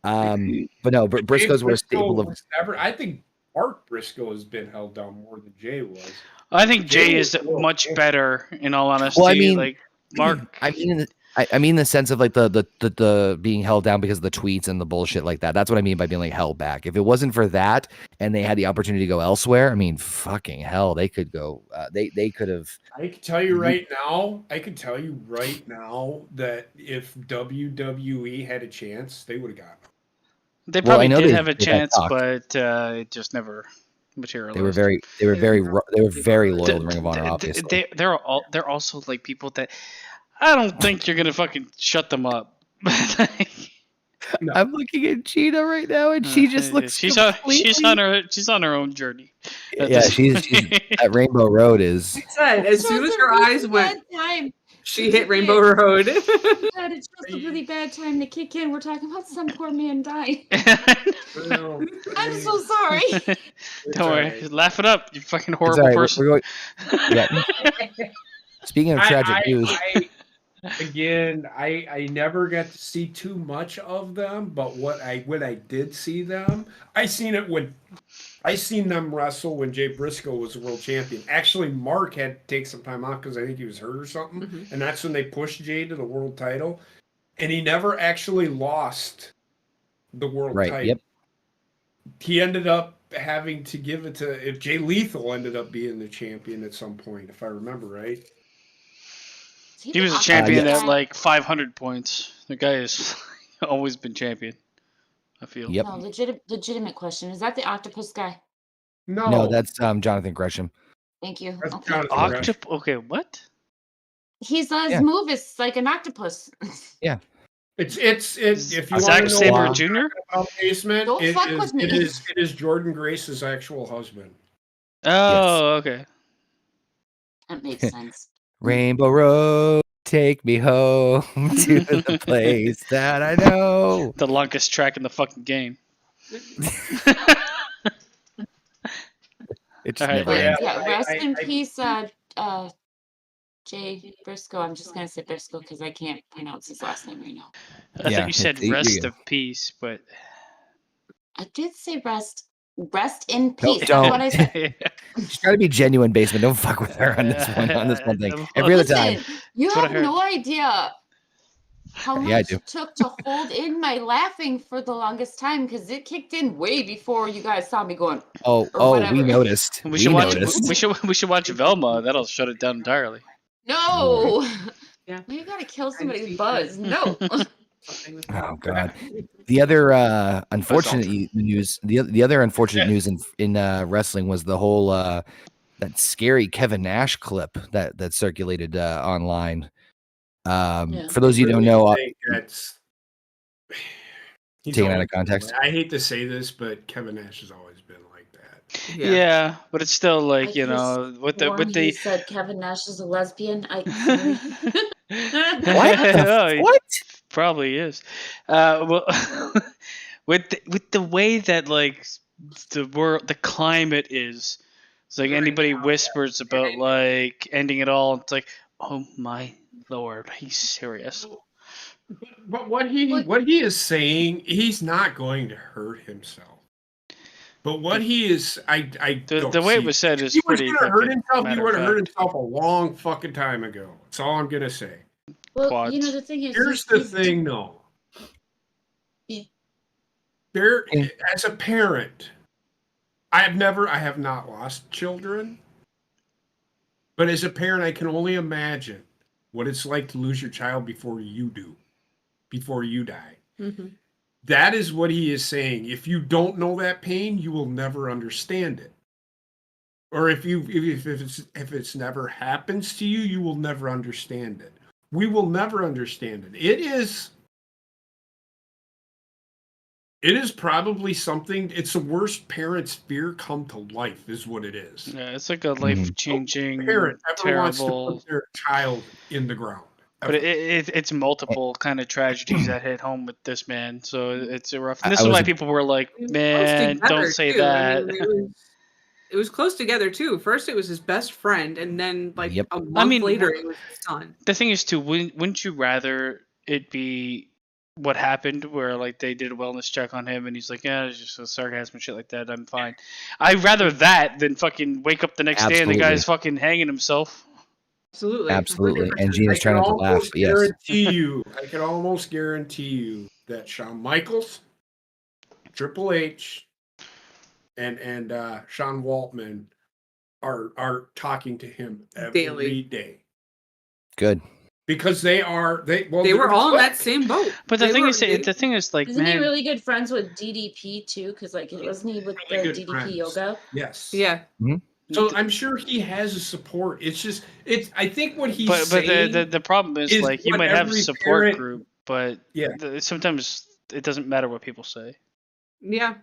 But no, Briscoes were a staple of. I think Mark Briscoe has been held down more than Jay was. I think Jay is much better, in all honesty. Well, I mean, like Mark. I mean the sense of like the being held down because of the tweets and the bullshit like that. That's what I mean by being like held back. If it wasn't for that and they had the opportunity to go elsewhere, I mean, fucking hell, they could go. They could have. I can tell you right now that if WWE had a chance, they would have got them. They probably did have a chance, but it just never materialized. They were very loyal to Ring of Honor. Obviously, they're also like people that. I don't think you're gonna fucking shut them up. No. I'm looking at Gina right now, and she just looks. She's on her own journey. Yeah, she's at Rainbow Road is. As soon as her eyes went, she hit Rainbow Road. God, it's just a really bad time to kick in. We're talking about some poor man dying. I'm so sorry. Don't worry, laugh it up. You fucking horrible person. Speaking of tragic news. Again, I never got to see too much of them, but when I did see them, I seen them wrestle when Jay Briscoe was the world champion. Actually, Mark had to take some time off because I think he was hurt or something, and that's when they pushed Jay to the world title, and he never actually lost the world title. Yep. He ended up having to give it to Jay Lethal ended up being the champion at some point, if I remember right. He was a champion at like 500 points. The guy has always been champion, I feel. Yep. No, legitimate question. Is that the octopus guy? No, that's Jonathan Gresham. Thank you. Okay, what? His move is like an octopus. Yeah. If you Zack want to Sabre know Jr. about basement, Don't fuck with me. it is Jordan Grace's actual husband. Oh, okay. That makes sense. Rainbow Road, take me home to the place that I know. The longest track in the fucking game. It just All right. never But ends. yeah, rest in peace, Jay Briscoe. I'm just gonna say Briscoe because I can't pronounce his last name right now. I thought you said you're rest good. of peace, but I did say rest in No, peace. That's don't. what I said. She's got to be genuine, basement. Don't fuck with her on this one thing. Every other time. Listen, you That's what I have heard. no idea how Yeah, I much do. it took to hold in my laughing for the longest time because it kicked in way before you guys saw me going. Oh, whatever. we noticed. we We should watch. noticed. We should watch Velma. That'll shut it down entirely. No. Yeah. You gotta kill somebody's buzz. No. Oh God. The other unfortunate news. The other unfortunate news in wrestling was the whole that scary Kevin Nash clip that circulated online. For those of you who don't know, That's taken out of context. I hate to say this, but Kevin Nash has always been like that. Yeah, but it's still like He the said Kevin Nash is a lesbian. What? Probably is. Well, with the way that like the climate is, it's like anybody whispers about like ending it all. It's like, oh my lord, he's serious. But what he is saying, he's not going to hurt himself. But what he is, The way it was said is if he was pretty. going to hurt himself, he matter would of have hurt fact. himself a long fucking time ago. That's all I'm gonna say. Well, Quads. the thing is, Here's the thing, though. Yeah. There, as a parent, I have not lost children, but as a parent, I can only imagine what it's like to lose your child before you die. Mm-hmm. That is what he is saying. If you don't know that pain, you will never understand it. Or if it's never happens to you, you will never understand it. We will never understand it. It is probably something. It's the worst parent's fear come to life, is what it is. Yeah, it's like a life-changing, Parent ever wants to terrible. put their child in the ground. But it's multiple kind of tragedies that hit home with this man, so it's a rough. And this I is why was- people were like, It was "Man, close don't together, say too. I that." mean, it was close together too. First, it was his best friend, and then like Yep. a month later, it was his son. The thing is, too, wouldn't you rather it be what happened, where like they did a wellness check on him, and he's like, "Yeah, it's just a sarcasm and shit like that. I'm fine." I'd rather that than fucking wake up the next day and the Absolutely. guy's fucking hanging himself. Absolutely. And Gina's I trying can not to laugh. almost Yes. I can almost guarantee you that Shawn Michaels, Triple H, and Sean Waltman are talking to him every day. Good. Because they were all in that same boat. But the thing is, like, Isn't he man, really good friends with DDP too? Because like, wasn't he with the Really good DDP friends. yoga? Yes. Yeah. So I'm sure he has a support. It's just I think what he's but saying. the problem is like you what might have a every support parent- group, but Yeah. Sometimes it doesn't matter what people say. Yeah.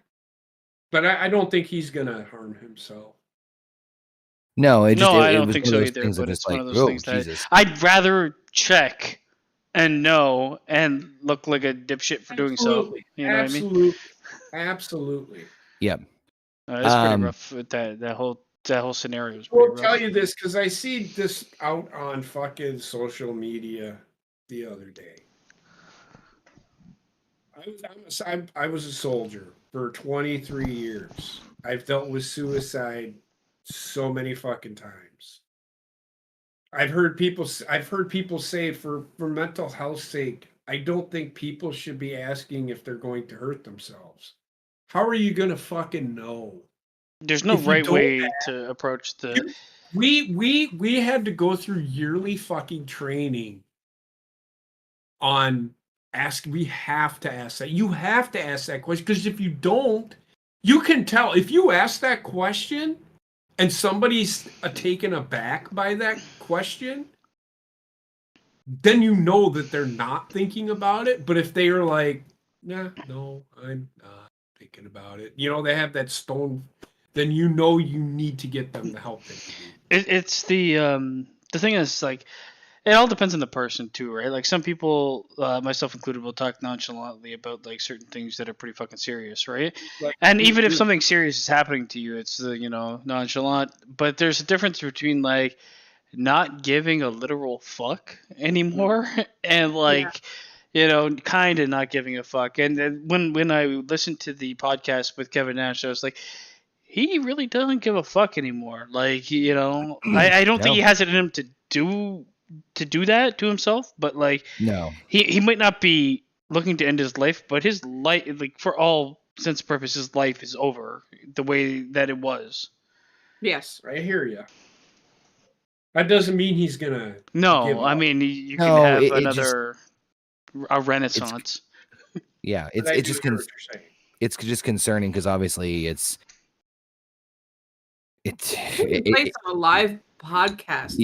But I don't think he's gonna harm himself. No, it just No, I it don't was think one so of those either, things that but just it's one of like, those oh, things that- Jesus. I'd rather check and know and look like a dipshit for doing so. Absolutely. You know what I mean? Absolutely. Absolutely. Yep. It's pretty Um, rough. That whole scenario is I pretty will rough. tell you this because I see this out on fucking social media the other day. I was a soldier for 23 years. I've dealt with suicide so many fucking times. I've heard people say for mental health's sake, I don't think people should be asking if they're going to hurt themselves. How are you gonna fucking know? There's no if you right don't way to approach the. We had to go through yearly fucking training on we have to ask that. You have to ask that question because if you don't, you can tell. If you ask that question and somebody's taken aback by that question, then you know that they're not thinking about it. But if they are like, nah, no, I'm not thinking about it, you know, they have that stone, then you know you need to get them the help they need. It's the thing is, like, it all depends on the person too, right? Like, some people, myself included, will talk nonchalantly about like certain things that are pretty fucking serious, right? Like, And even if something serious is happening to you, it's nonchalant. But there's a difference between like not giving a literal fuck anymore and like kind of not giving a fuck. And then when I listened to the podcast with Kevin Nash, I was like, he really doesn't give a fuck anymore. Like, I don't think he has it in him to do that to himself, but like, No. he might not be looking to end his life, but his life, like, for all sense and purposes, life is over the way that it was. Yes. I hear you. That doesn't mean he's gonna. No, I mean, you can have another a renaissance. It's just concerning because obviously it's on a live podcast.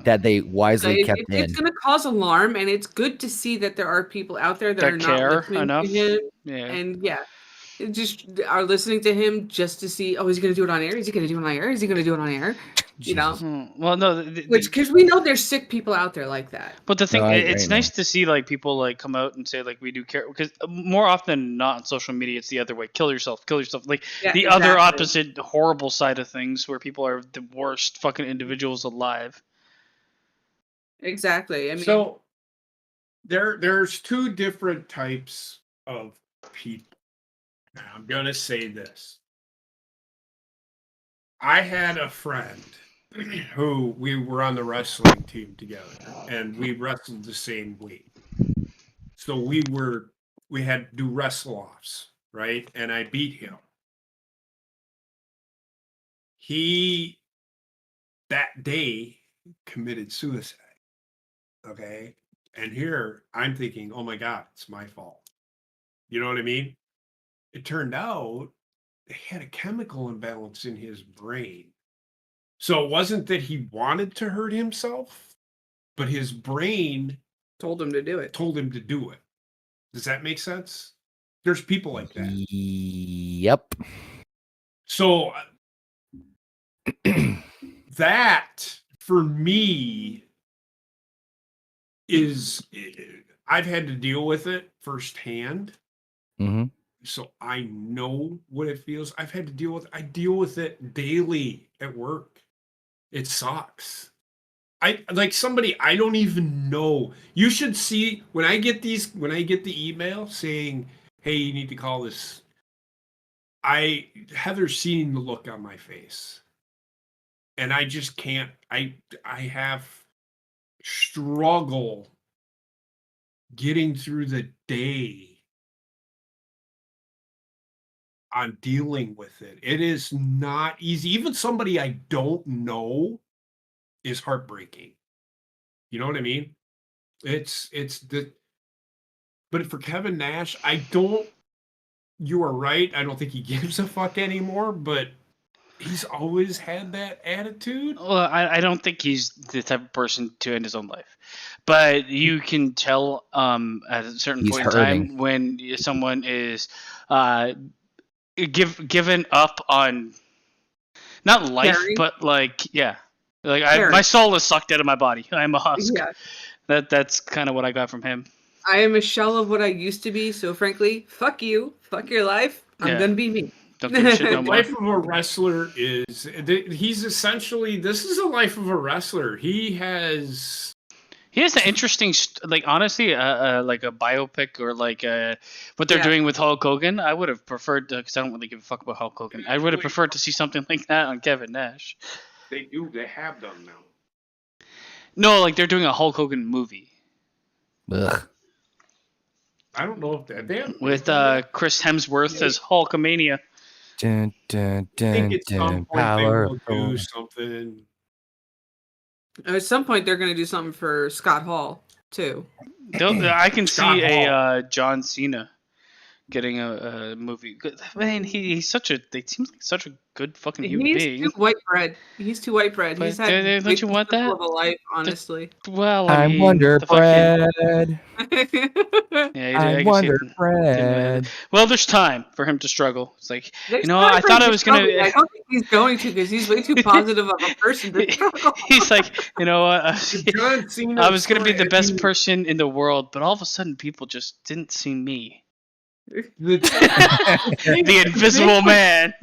That they wisely kept in. It's going to cause alarm, and it's good to see that there are people out there that are care not listening enough. to him, and just are listening to him just to see. Oh, is he going to do it on air? Is he going to do it on air? Is he going to do it on air? You know. Well, no, because we know there's sick people out there like that. But the thing, it's nice to see like people like come out and say like we do care, because more often than not on social media it's the other way. Kill yourself. Like other opposite horrible side of things where people are the worst fucking individuals alive. Exactly. I mean, so there's two different types of people. Now, I'm gonna say this. I had a friend who we were on the wrestling team together, and we wrestled the same week. So we had to do wrestle-offs, right? And I beat him. He, that day, committed suicide. Okay? And here, I'm thinking, oh my God, it's my fault. You know what I mean? It turned out he had a chemical imbalance in his brain. So it wasn't that he wanted to hurt himself, but his brain told him to do it. Does that make sense? There's people like that. Yep. So that, for me, I've had to deal with it firsthand. Mm-hmm. So I know what it feels. I deal with it daily at work. It sucks. I don't even know. You should see when I get the email saying, hey, you need to call this. Heather's seen the look on my face. And I just can't, I have struggle getting through the day on dealing with it. It is not easy. Even somebody I don't know is heartbreaking. You know what I mean? But for Kevin Nash, you are right. I don't think he gives a fuck anymore, but he's always had that attitude. Well, I don't think he's the type of person to end his own life, but you can tell at a certain point in time when someone is given up on not life, but like my soul is sucked out of my body. I'm a husk. Yeah. That's kind of what I got from him. I am a shell of what I used to be. So frankly, fuck you, fuck your life. I'm gonna be me. Don't give a shit no more. The life of a wrestler he's essentially, this is a life of a wrestler. He has an interesting, like, honestly, like a biopic or like what they're doing with Hulk Hogan. I would have preferred, because I don't really give a fuck about Hulk Hogan. I would have preferred to see something like that on Kevin Nash. They have done now. No, like they're doing a Hulk Hogan movie. Ugh. I don't know if that with Chris Hemsworth as Hulkamania. Dun, dun, dun, I think at some point power they will do something. At some point, they're going to do something for Scott Hall too. I can see a John Cena getting a movie. Man, he's such a. They seems like such a good fucking human being. He's too white bread. He's too white bread. But He's had don't you want that? of a life, honestly. Well, I'm Wonder Bread. Yeah, I'm Wonder Bread. Well, there's time for him to struggle. It's like, There's I thought I was gonna. I don't think he's going to because he's way too positive of a person to struggle. He's like, John Cena I was gonna be the best story, person in the world, but all of a sudden, people just didn't see me. The invisible man.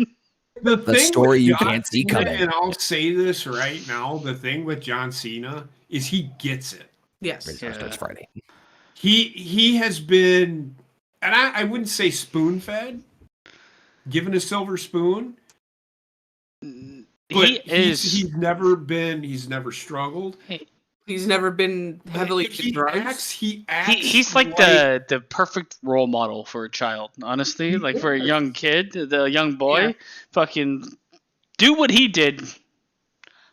The story you can't see coming. And I'll say this right now: the thing with John Cena is he gets it. Yes. It's Friday. He has been, and I wouldn't say spoon fed, given a silver spoon. But he's never struggled. He's never been heavily into drugs. He's like the perfect role model for a child, honestly. Like for a young kid, the young boy, fucking do what he did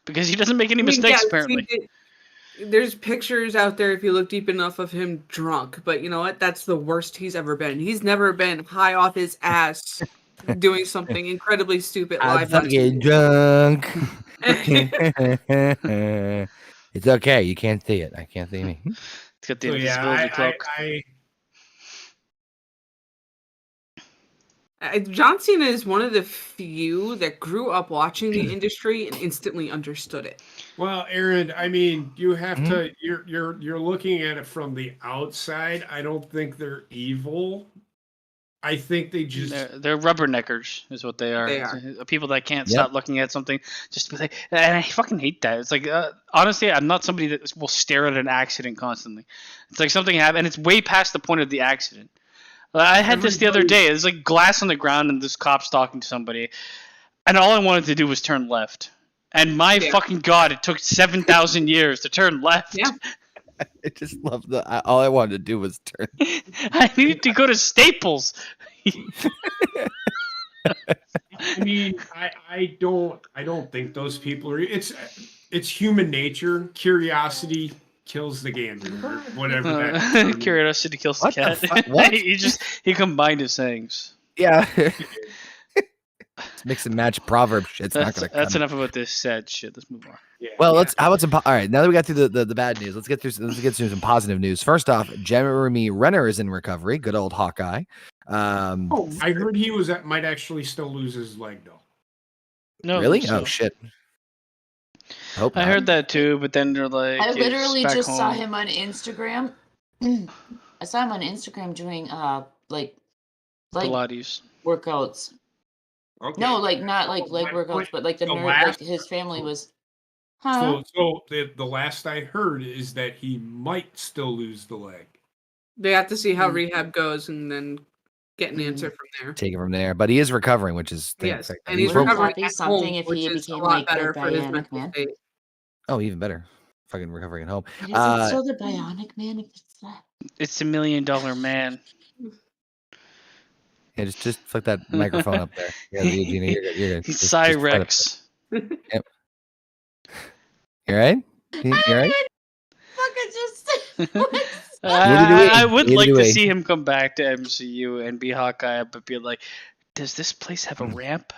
because he doesn't make any mistakes, apparently. There's pictures out there if you look deep enough of him drunk, but you know what? That's the worst he's ever been. He's never been high off his ass doing something incredibly stupid live. I'm fucking drunk. It's okay. You can't see it. I can't see me. It's got the invisibility cloak. John Cena is one of the few that grew up watching the industry and instantly understood it. Well, Aaron, I mean, you have to. You're looking at it from the outside. I don't think they're evil. I think they're rubberneckers, is what they are. They are. People that can't stop looking at something. Just be like, and I fucking hate that. It's like, honestly, I'm not somebody that will stare at an accident constantly. It's like something happened, and it's way past the point of the accident. I had this the other day. There's like glass on the ground, and this cop's talking to somebody, and all I wanted to do was turn left. And my fucking God, it took 7,000 years to turn left. Yeah. I just love all I wanted to do was turn. I needed to go to Staples. I mean, I don't think those people are. It's human nature. Curiosity kills the gander, or whatever that. Curiosity kills the cat. What? he combined his sayings. Yeah. Mix and match proverb shit's not gonna. That's enough about this sad shit. Let's move on. Yeah. Well, how about some? All right, now that we got through the bad news, let's get through some positive news. First off, Jeremy Renner is in recovery. Good old Hawkeye. I heard he might actually still lose his leg though. No, really? So. Oh shit. I heard that too, but then they're like, I literally just saw him on Instagram. I saw him on Instagram doing like Pilates workouts. Okay. No, like not like leg workouts, but like like his family was. Huh? So the last I heard is that he might still lose the leg. They have to see how rehab goes and then get an answer from there. Take it from there, but he is recovering, which is yes, and he's recovering at home, if which he is became a lot like better the for his Bionic mental Man. state. Oh, even better. Fucking recovering at home. Is it still the Bionic Man? If it's that. It's $1 million man. Yeah, just flick that microphone up there. Yeah, Gina, you're good. He's Cyrex. Yep. You right? You right? Fucking just. I would like to see him come back to MCU and be Hawkeye, but be like, does this place have a ramp?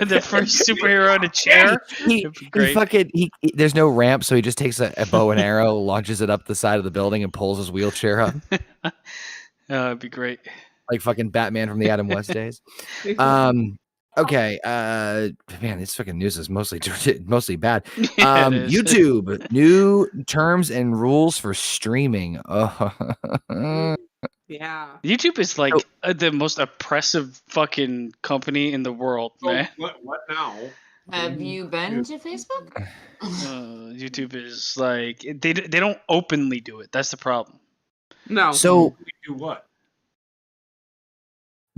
The first superhero in a chair. There's no ramp, so he just takes a bow and arrow, launches it up the side of the building, and pulls his wheelchair up. It'd be great. Like fucking Batman from the Adam West days. Okay, man, this fucking news is mostly bad. YouTube, new terms and rules for streaming. Yeah. YouTube is like the most oppressive fucking company in the world, man. What now? Have you been to Facebook? YouTube is like they don't openly do it. That's the problem. No. So we do what?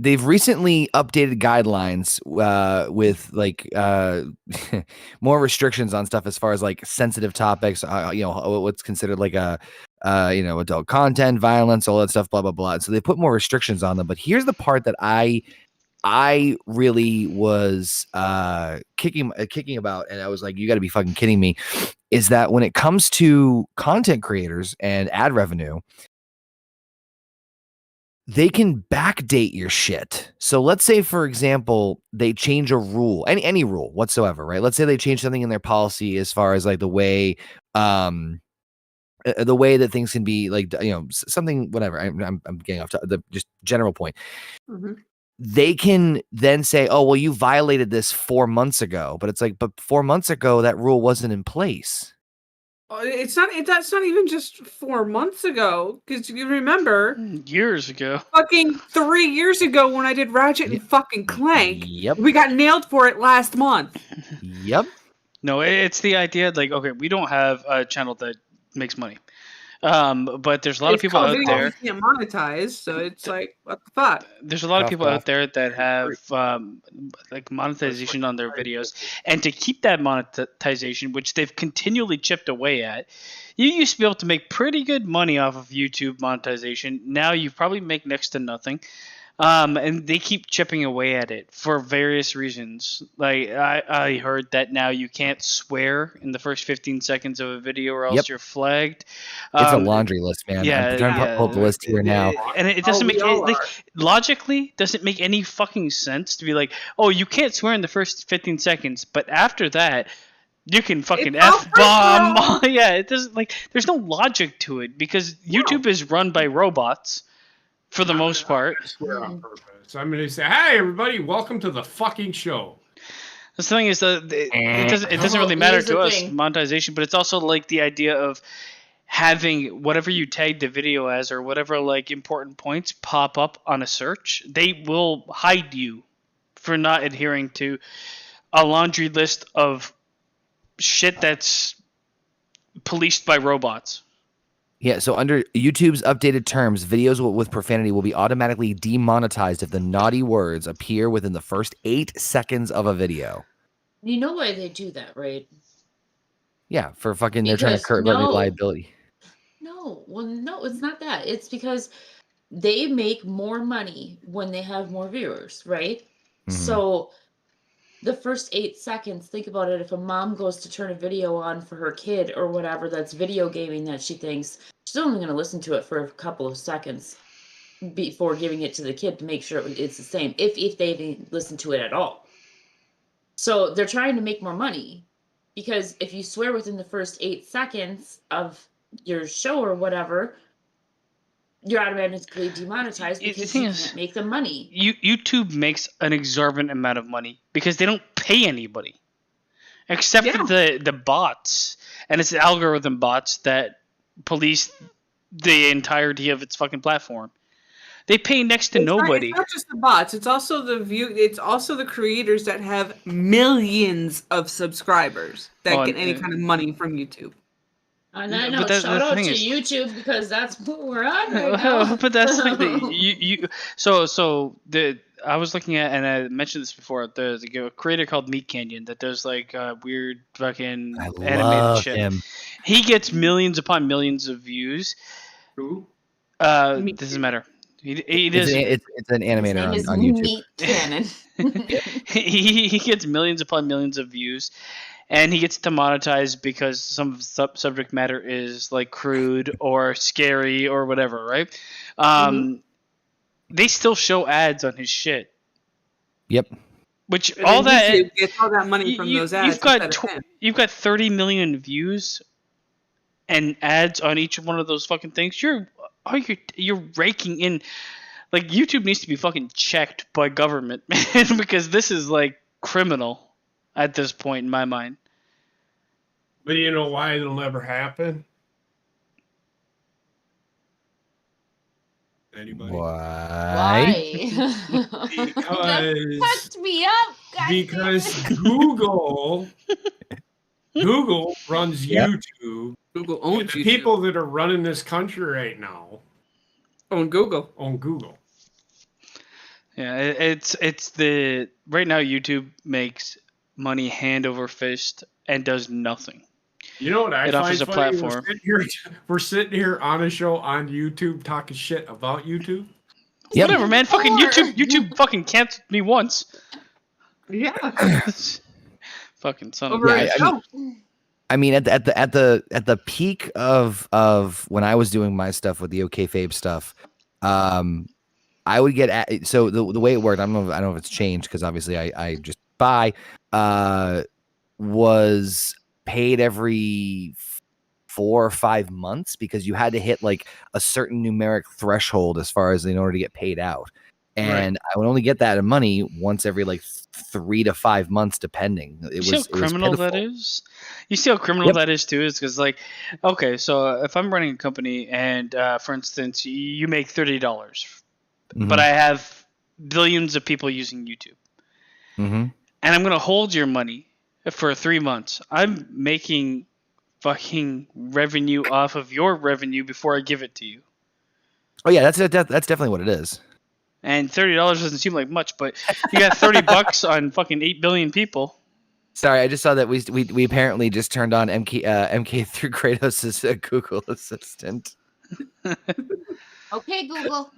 They've recently updated guidelines with like more restrictions on stuff as far as like sensitive topics, what's considered like a adult content, violence, all that stuff, blah blah blah. So they put more restrictions on them. But here's the part that I I really was kicking about, and I was like, you got to be fucking kidding me, is that when it comes to content creators and ad revenue, they can backdate your shit. So let's say, for example, they change a rule, any rule whatsoever, right? Let's say they change something in their policy as far as like the way that things can be, like, something, whatever. I'm getting off to the just general point. Mm-hmm. They can then say, oh, well, you violated this 4 months ago, but it's like, but 4 months ago, that rule wasn't in place. It's not. That's not even just 4 months ago, because you remember years ago, fucking 3 years ago when I did Ratchet and fucking Clank. Yep. We got nailed for it last month. Yep. No, it's the idea, like, okay, we don't have a channel that makes money. But there's a lot of people out there. You can't monetize, so it's like, what the fuck? There's a lot of people out there that have like monetization on their videos, and to keep that monetization, which they've continually chipped away at, you used to be able to make pretty good money off of YouTube monetization. Now you probably make next to nothing. And they keep chipping away at it for various reasons. Like I heard that now you can't swear in the first 15 seconds of a video, or else you're flagged. It's a laundry list, man. Yeah, I'm trying to pull up the list here now, and it doesn't make like logically doesn't make any fucking sense to be like, oh, you can't swear in the first 15 seconds, but after that, you can fucking F-bomb. Yeah, it doesn't, like, there's no logic to it, because YouTube is run by robots. For the most part. I swear on purpose. I'm going to say, hey, everybody, welcome to the fucking show. The thing is that it doesn't really matter to us, monetization, but it's also like the idea of having whatever you tag the video as, or whatever like important points pop up on a search. They will hide you for not adhering to a laundry list of shit that's policed by robots. Yeah, so under YouTube's updated terms, videos with profanity will be automatically demonetized if the naughty words appear within the first 8 seconds of a video. You know why they do that, right? Yeah, for fucking, they're trying to curb every liability. No, it's not that. It's because they make more money when they have more viewers, right? Mm-hmm. So the first 8 seconds, think about it. If a mom goes to turn a video on for her kid or whatever that's video gaming that she thinks, she's only going to listen to it for a couple of seconds before giving it to the kid to make sure it's the same, if they even listen to it at all. So they're trying to make more money, because if you swear within the first 8 seconds of your show or whatever, you're automatically demonetized because you can't make the money. YouTube makes an exorbitant amount of money because they don't pay anybody, except for the bots, and it's the algorithm bots that police the entirety of its fucking platform. They pay next to nobody. It's not just the bots; it's also It's also the creators that have millions of subscribers that get any kind of money from YouTube. On that note, shout out to YouTube, because that's what we're on right now. But that's like I was looking at, and I mentioned this before, there's a creator called Meat Canyon that does like weird fucking animated shit. Him. He gets millions upon millions of views. Who? Doesn't matter. He does. It's an animator on YouTube. Meat Cannon. he gets millions upon millions of views. And he gets to monetize because some subject matter is like crude or scary or whatever, right? They still show ads on his shit. Yep. Which all that YouTube gets all that money from those ads. You've got 30 million views and ads on each one of those fucking things. You're raking in, like, YouTube needs to be fucking checked by government, man, because this is like criminal at this point in my mind. But you know why it'll never happen? Anybody? Why? That fucked me up. God, because Google runs YouTube. Google owns the YouTube. People that are running this country right now own Google. Yeah, it's the right now YouTube makes money hand over fist and does nothing. You know what I find offers a funny? platform. We're sitting here on a show on YouTube talking shit about YouTube. Yep. Whatever, man. Fucking YouTube fucking canceled me once. Yeah. Fucking son of Over a a show. I mean, at the peak of when I was doing my stuff with the OKFabe stuff, I would get so the way it worked. I don't know if it's changed because obviously I just was paid every 4 or 5 months because you had to hit like a certain numeric threshold as far as in order to get paid out. And I would only get that in money once every like 3 to 5 months, depending. You see how criminal that is? You see how criminal that is too? Is because like, okay, so if I'm running a company and for instance, you make $30, but I have billions of people using YouTube, and I'm gonna hold your money for 3 months. I'm making fucking revenue off of your revenue before I give it to you. Oh yeah, that's definitely what it is. And $30 doesn't seem like much, but you got $30 on fucking 8 billion people. Sorry, I just saw that we apparently just turned on MK through Kratos' Google Assistant. Okay, Google.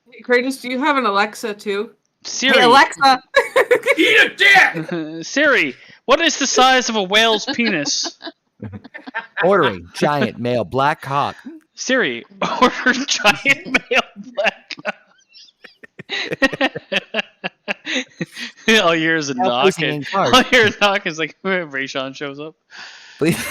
Hey, Kratos, do you have an Alexa too? Siri. Hey, Alexa! Eat a dick! Siri, what is the size of a whale's penis? Ordering giant male black cock. Siri, order giant male black cock. All you hear is a knock. And all you hear is a knock is like Rayshawn shows up. Please.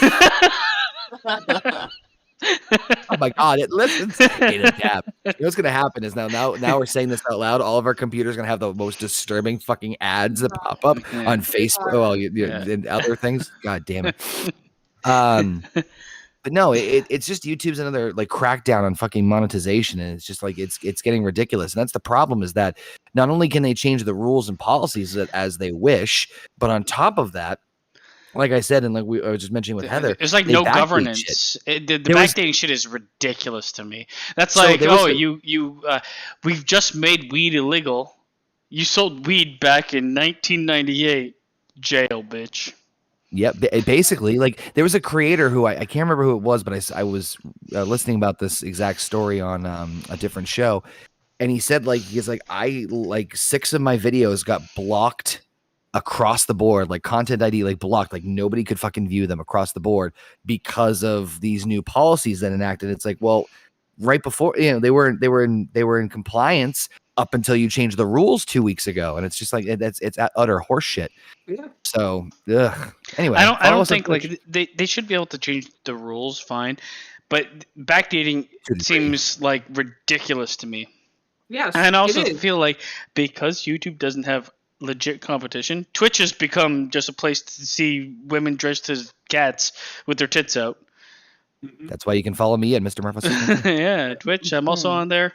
Oh my god, it listens. You know what's gonna happen is now we're saying this out loud. All of our computers gonna have the most disturbing fucking ads that pop up on Facebook, and other things. God damn it. But no, it's just YouTube's another like crackdown on fucking monetization, and it's just like it's getting ridiculous. And that's the problem, is that not only can they change the rules and policies as they wish, but on top of that, like I said, and like I was just mentioning with Heather, there's like no governance. The backdating shit is ridiculous to me. That's like, we've just made weed illegal. You sold weed back in 1998. Jail, bitch. Yep. Basically, like there was a creator who I can't remember who it was, but I was listening about this exact story on a different show, and he said he's like I 6 of my videos got blocked across the board, like content ID like blocked, like nobody could fucking view them across the board because of these new policies that enacted. It's like, well, right before they were in compliance up until you changed the rules 2 weeks ago, and it's just like it's utter horseshit. Yeah. So, anyway, I don't think like they should be able to change the rules, fine, but backdating seems like ridiculous to me. Yes, and I also feel like because YouTube doesn't have legit competition, Twitch has become just a place to see women dressed as cats with their tits out. That's why you can follow me at Mr. Murphy. Yeah, Twitch. I'm also on there.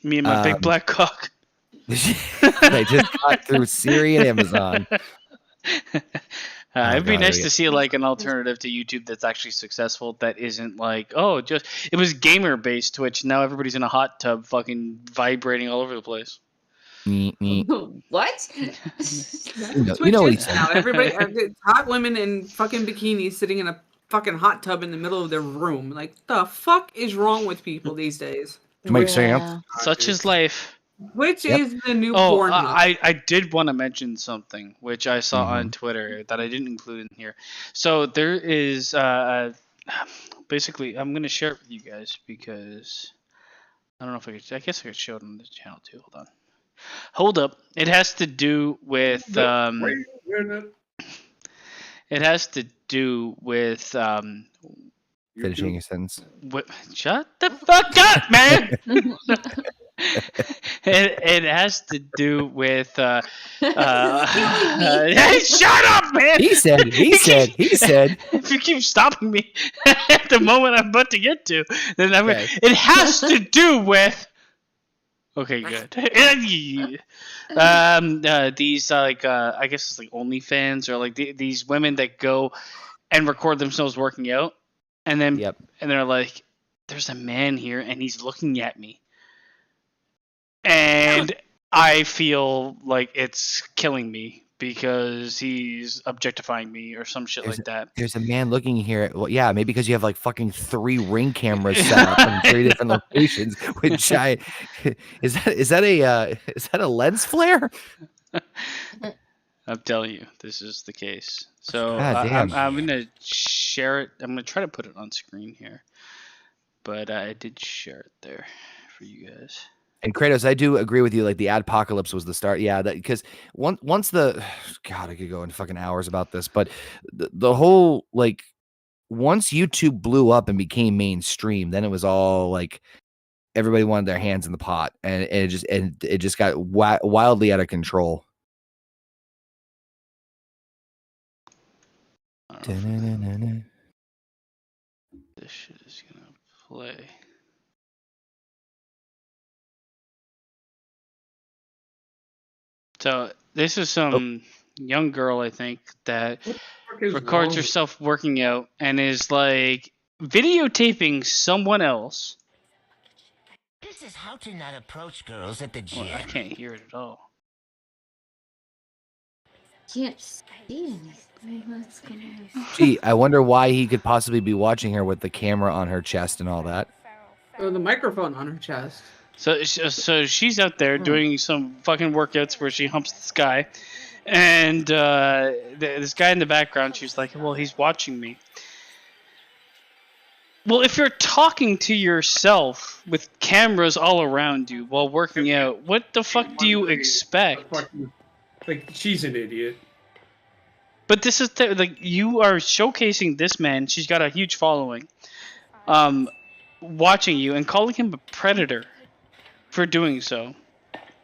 Me and my big black cock. I just got through Siri and Amazon. It'd be nice to see like an alternative to YouTube that's actually successful. That isn't like, it was gamer based Twitch. Now everybody's in a hot tub, fucking vibrating all over the place. What? you know what he's saying. Now everybody, hot women in fucking bikinis sitting in a fucking hot tub in the middle of their room. Like, the fuck is wrong with people these days? Such is life. Which is the new porn. I did want to mention something which I saw on Twitter that I didn't include in here. So there is basically, I'm gonna share it with you guys because I don't know if I guess I could show it on the channel too. Hold up. It has to do with it has to do with finishing your sentence. Shut the fuck up, man. It has to do with hey, shut up, man. He said if you keep stopping me at the moment I'm about to get to, then it has to do with okay, good. These like I guess it's like OnlyFans or like these women that go and record themselves working out, and then and they're like, "There's a man here, and he's looking at me," and I feel like it's killing me because he's objectifying me or some shit like that. There's a man looking here. Well, yeah, maybe because you have like fucking 3 Ring cameras set up in 3 different locations. Which is that a lens flare? I'm telling you, this is the case. So damn. I'm gonna share it. I'm gonna try to put it on screen here, but I did share it there for you guys. And Kratos, I do agree with you. Like the adpocalypse was the start. Yeah, that because once the God, I could go into fucking hours about this, but the whole like once YouTube blew up and became mainstream, then it was all like everybody wanted their hands in the pot, and it just got wildly out of control. This shit is gonna play. So this is some young girl, I think, that records herself working out and is like videotaping someone else. This is how to not approach girls at the gym. Well, I can't hear it at all. Can't see anything. What's going on? Gee, I wonder why he could possibly be watching her with the camera on her chest and all that. Oh, the microphone on her chest. So she's out there doing some fucking workouts where she humps this guy, and this guy in the background, she's like, well, he's watching me. Well, if you're talking to yourself with cameras all around you while working out, what the fuck do you expect? Like, she's an idiot. But this is like, you are showcasing this man. She's got a huge following, watching you and calling him a predator for doing so.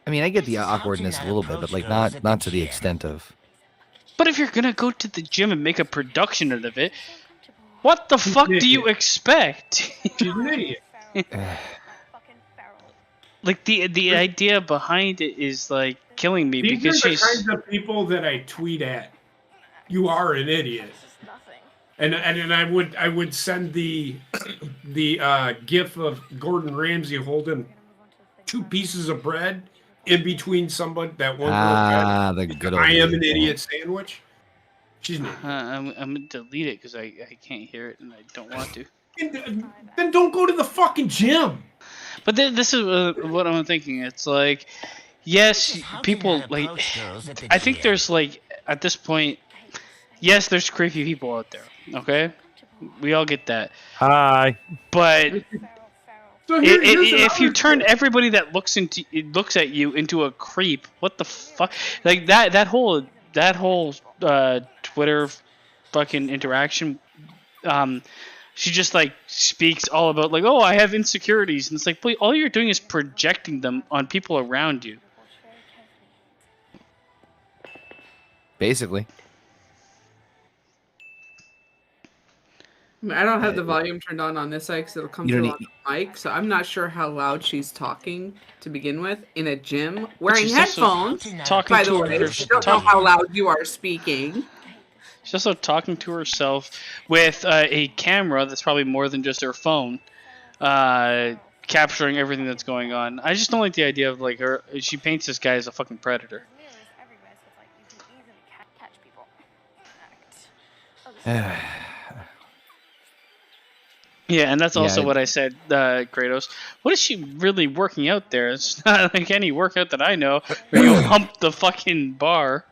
I mean, I get the awkwardness a little bit, but like not to the extent of. But if you're gonna go to the gym and make a production out of it, what the fuck do you expect? She's an idiot. Like the idea behind it is like killing me These because are the she's kinds of people that I tweet at. You are an idiot. And I would send the gif of Gordon Ramsay holding 2 pieces of bread in between somebody that one. The good old I am an idiot sandwich. She's an idiot. I'm gonna delete it because I can't hear it and I don't want to. Then don't go to the fucking gym. But this is what I'm thinking. It's like, yes, people like. I think there's like at this point, yes, there's creepy people out there. Okay, we all get that. Hi. But So if you turn everybody that looks at you into a creep, what the fuck? Like that whole Twitter fucking interaction. She just like speaks all about like, oh, I have insecurities, and it's like, all you're doing is projecting them on people around you. Basically. I don't have the volume turned on this side because it'll come through on the mic, so I'm not sure how loud she's talking to begin with in a gym wearing headphones. Talking by the way, I don't know how loud you are speaking. She's also talking to herself with a camera that's probably more than just her phone, capturing everything that's going on. I just don't like the idea of like her. She paints this guy as a fucking predator. Yeah, and that's also what I said, Kratos. What is she really working out there? It's not like any workout that I know where you hump the fucking bar.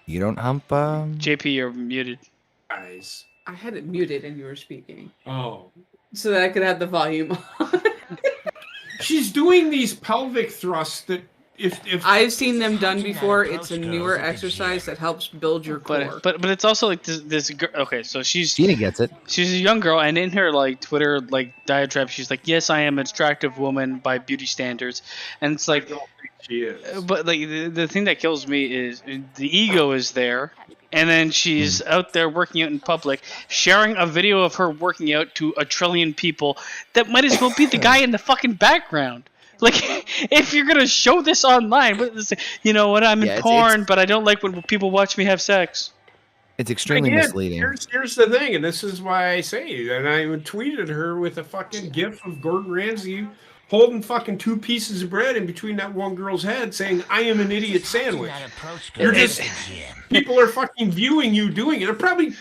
You don't hump, JP, you're muted. Guys. I had it muted and you were speaking. Oh. So that I could have the volume on. She's doing these pelvic thrusts that if I've seen them done before, it's a newer exercise that helps build your core. But it's also like this girl. Okay, so Gina gets it. She's a young girl, and in her like Twitter like diatribe, she's like, "Yes, I am an attractive woman by beauty standards," and it's like, she is. But like the thing that kills me is the ego is there, and then she's out there working out in public, sharing a video of her working out to 1 trillion people that might as well be the guy in the fucking background. Like, if you're gonna show this online, you know what? I'm in porn, but I don't like when people watch me have sex. It's extremely misleading. Here's the thing, and this is why I say, and I tweeted her with a fucking gif of Gordon Ramsay holding fucking 2 pieces of bread in between that one girl's head saying, I am an idiot sandwich. You're just, people are fucking viewing you doing it. They're probably,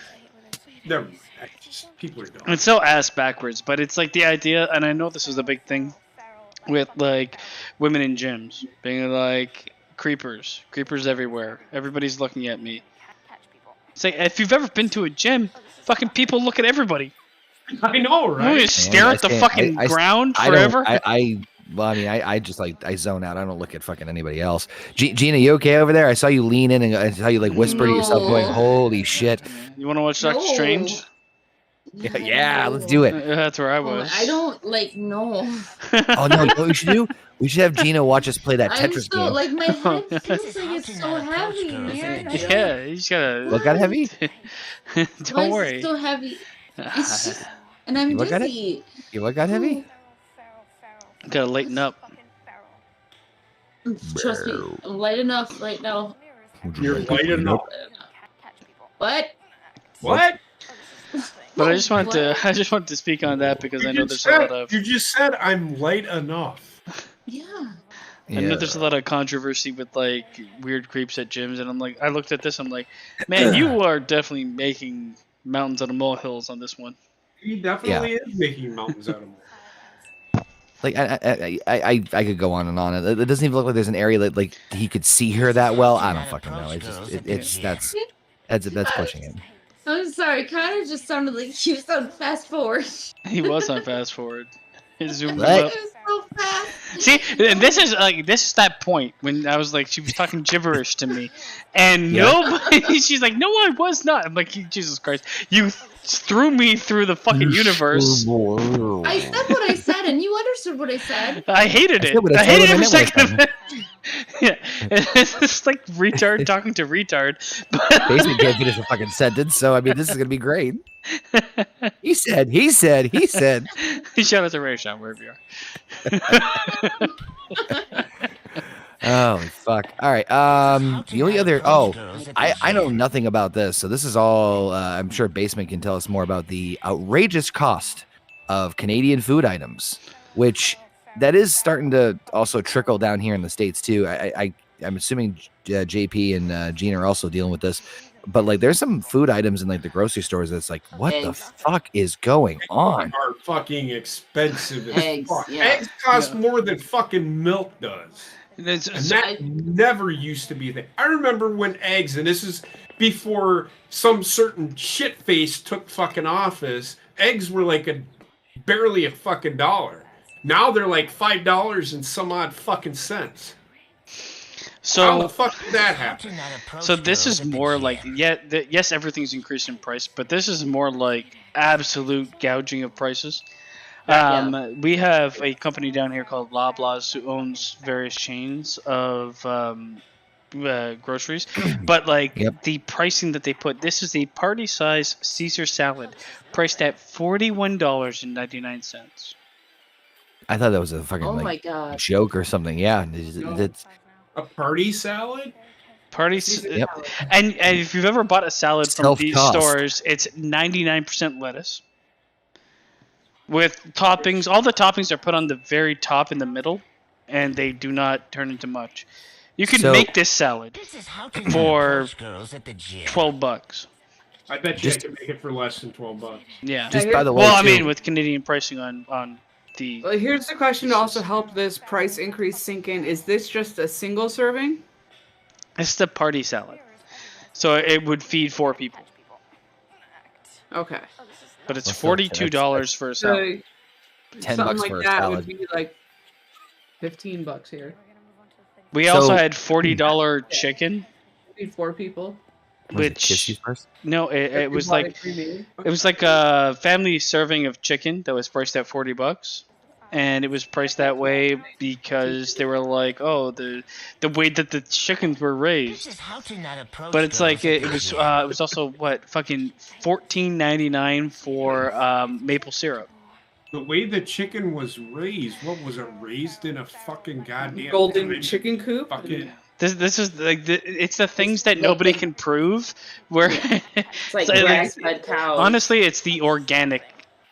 people are dumb. It's so ass backwards, but it's like the idea, and I know this was a big thing with like women in gyms being like creepers everywhere. Everybody's looking at me. It's like, if you've ever been to a gym, fucking people look at everybody. I know, right? You just stare at the fucking ground forever. I just like, I zone out. I don't look at fucking anybody else. Gina, you okay over there? I saw you lean in and I saw you like whisper to yourself going, holy shit. You want to watch Doctor Strange? Yeah, let's do it. That's where I was. I don't like no. Oh no, you know what we should do? We should have Gina watch us play that Tetris game. Like my head feels like it's so heavy, man. Yeah, you just gotta look at heavy. Don't worry. It's so heavy. It's just, and I'm dizzy. You look at heavy? Gotta lighten up. Trust me, I'm light enough right now. You're light enough. What? But I just wanted to speak on that because I know there's a lot of. You just said I'm light enough. Yeah. I know there's a lot of controversy with like weird creeps at gyms, and I'm like, I looked at this, I'm like, man, you are definitely making mountains out of molehills on this one. He definitely is making mountains out of molehills. Like I could go on and on. It doesn't even look like there's an area that like he could see her that well. I don't fucking know. It's just that's pushing it. I'm sorry, Connor just sounded like he was on fast forward. He was on fast forward. He zoomed What? up. It was so fast. See, and this is that point when I was like, she was talking gibberish to me, and nobody. She's like, no, I was not. I'm like, Jesus Christ, you threw me through the fucking universe. I said what I said, and you understood what I said. I hated it. I hated every second of it. Yeah, it's just like retard talking to retard. Basically can't finish a fucking sentence, so I mean, this is gonna be great. He said. Shout out to Ray Sean, wherever you are. Holy fuck. All right. The only other. I know nothing about this, so this is all. I'm sure Basement can tell us more about the outrageous cost of Canadian food items, which that is starting to also trickle down here in the States too. I'm assuming JP and Gene are also dealing with this. But like, there's some food items in like the grocery stores that's like, what the fuck is going on? Eggs are fucking expensive as fuck. Yeah. Eggs cost more than fucking milk does. And that never used to be a thing. I remember when eggs, and this is before some certain shit face took fucking office, eggs were like barely a fucking $1. Now they're like $5 and some odd fucking cents. So how the fuck did that happen? So this is more like, yes, everything's increased in price, but this is more like absolute gouging of prices. We have a company down here called Loblaws who owns various chains of groceries, but like the pricing that they put, this is a party size Caesar salad priced at $41.99. I thought that was a fucking joke or something. Yeah, it's a party salad. Yep. And if you've ever bought a salad from these stores, it's 99% lettuce with toppings. All the toppings are put on the very top in the middle, and they do not turn into much. You can make this salad for $12. I bet you I can make it for less than $12. Yeah. Just by the way, well, I mean, with Canadian pricing on the. Well, here's the question to also help this price increase sink in: is this just a single serving? It's the party salad, so it would feed 4 people. Okay. But it's $42 for a salad. $10 something for like a that salad. would be like $15 here. We also had $40 chicken. Feed 4 people. Which no, it was like a family serving of chicken that was priced at $40, and it was priced that way because they were like, oh, the way that the chickens were raised. But it's like it was also what fucking $14.99 for maple syrup. The way the chicken was raised, what was it, raised in a fucking goddamn golden chicken coop? Fucking. This is like it's the things that nobody can prove. Where it's like grass-fed cows. Honestly, it's the organic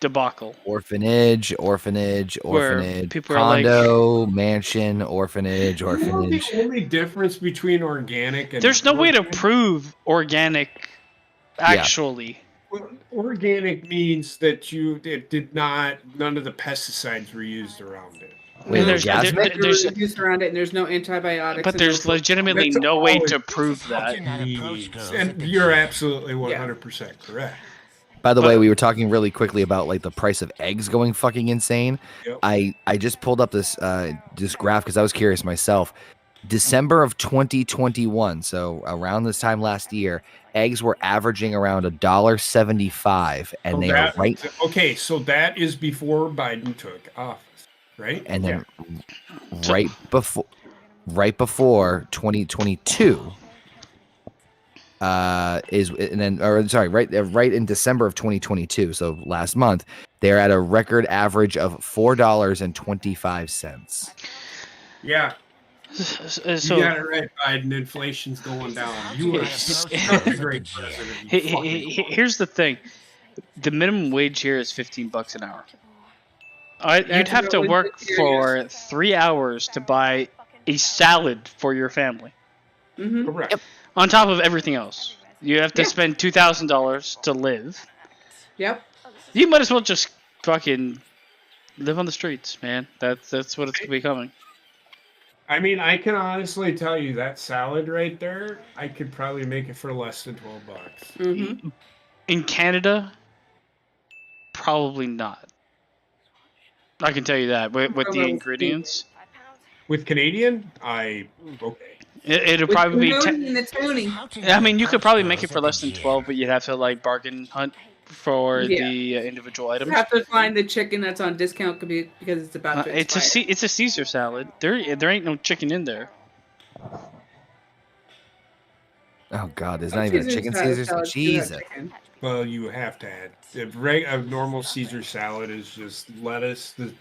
debacle. Orphanage, Where people condo, mansion, orphanage. The only difference between organic and there's no way to prove organic. Actually, organic means that none of the pesticides were used around it. Wait, there's used around it, and there's no antibiotics. but there's legitimately no way to prove that. And you're absolutely 100% correct. By the way, we were talking really quickly about like the price of eggs going fucking insane. Yep. I just pulled up this graph because I was curious myself. December of 2021, so around this time last year, eggs were averaging around $1.75, and they are right. Okay, so that is before Biden took office, right? And then right before 2022 right in December of 2022, so last month, they're at a record average of $4.25. Yeah. So you got it right, Biden. Inflation's going down. You are such a great president. Here's the thing: the minimum wage here is $15 an hour. You'd have to work for 3 hours to buy a salad for your family. Mm-hmm. Correct. Yep. On top of everything else, you have to spend $2,000 to live. Yep. You might as well just fucking live on the streets, man. That's what it's becoming. I mean, I can honestly tell you that salad right there, I could probably make it for less than $12. Mm-hmm. In Canada, probably not. I can tell you that with the ingredients. With Canadian, okay. It'll probably be 10. I mean, you could probably make it for less than 12, but you'd have to like bargain hunt for the individual items. You have to find the chicken that's on discount because it's about to expire. It's a Caesar salad. There ain't no chicken in there. Oh God, there's not even a chicken Caesar. Jesus. Well, you have to add a normal Caesar salad is just lettuce, the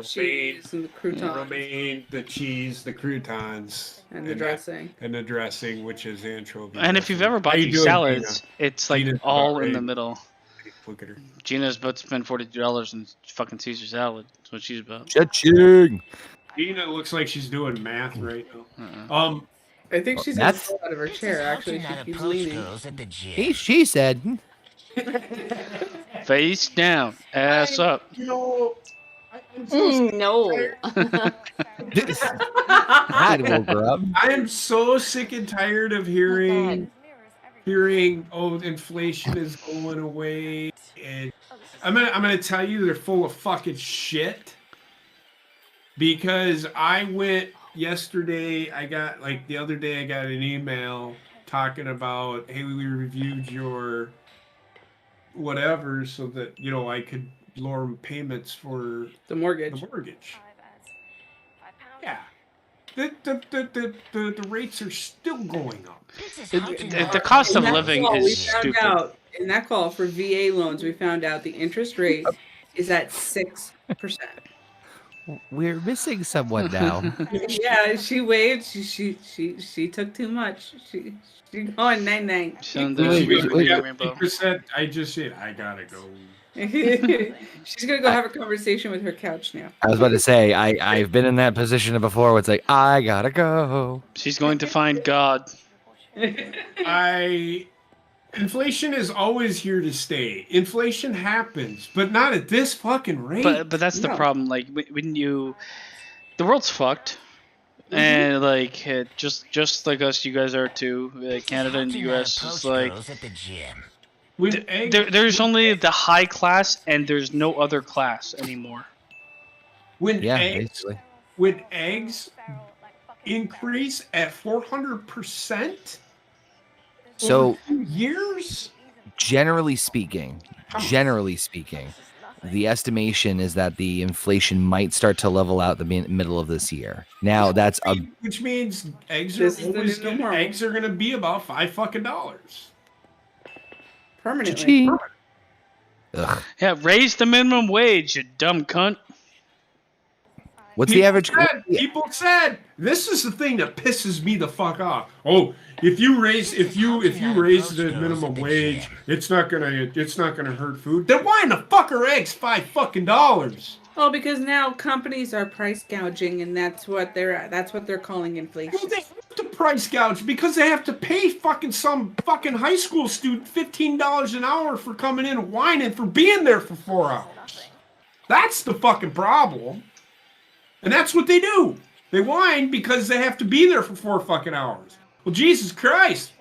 cheese and the croutons, romaine, the cheese, the croutons, and the dressing, which is anchovy. And if you've ever bought these salads, it's like Gina's all in the middle. Look at her. Gina's about to spend $42 in fucking Caesar salad. That's what she's about. Cha-ching. Gina looks like she's doing math right now. I think she's going to fall out of her chair. Actually, she keeps leaning. She said. Face down, ass up. You know, no. I woke her up. I am so sick and tired of hearing, inflation is going away, and I'm gonna tell you they're full of fucking shit. Because I went yesterday, the other day I got an email talking about, hey, we reviewed your whatever so that I could lower payments for the mortgage. Yeah. The rates are still going up. The cost of living is stupid. In that call for VA loans, we found out the interest rate is at 6%. We're missing someone now. Yeah, she waved. She took too much. She going 9-9. 50%. I just said I gotta go. She's gonna go have a conversation with her couch now. I was about to say I've been in that position before where it's like I gotta go. She's going to find God. Inflation is always here to stay. Inflation happens, but not at this fucking rate. But that's the problem. Like when the world's fucked, and like just like us, you guys are too. Canada and the U.S. is like there's only the high class, and there's no other class anymore. When eggs increase at 400%. So years. Generally speaking, the estimation is that the inflation might start to level out the middle of this year. Now which means eggs are going to be about $5 permanently. Ugh. Yeah, raise the minimum wage, you dumb cunt. What's the average? People said this is the thing that pisses me the fuck off. Oh, if you raise the minimum wage, it's not gonna hurt food. Then why in the fuck are eggs $5? Well, because now companies are price gouging, and that's what they're calling inflation. Well, they have to price gouge because they have to pay some fucking high school student $15 an hour for coming in and whining for being there for 4 hours. That's the fucking problem. And that's what they do. They whine because they have to be there for 4 fucking hours. Well, Jesus Christ.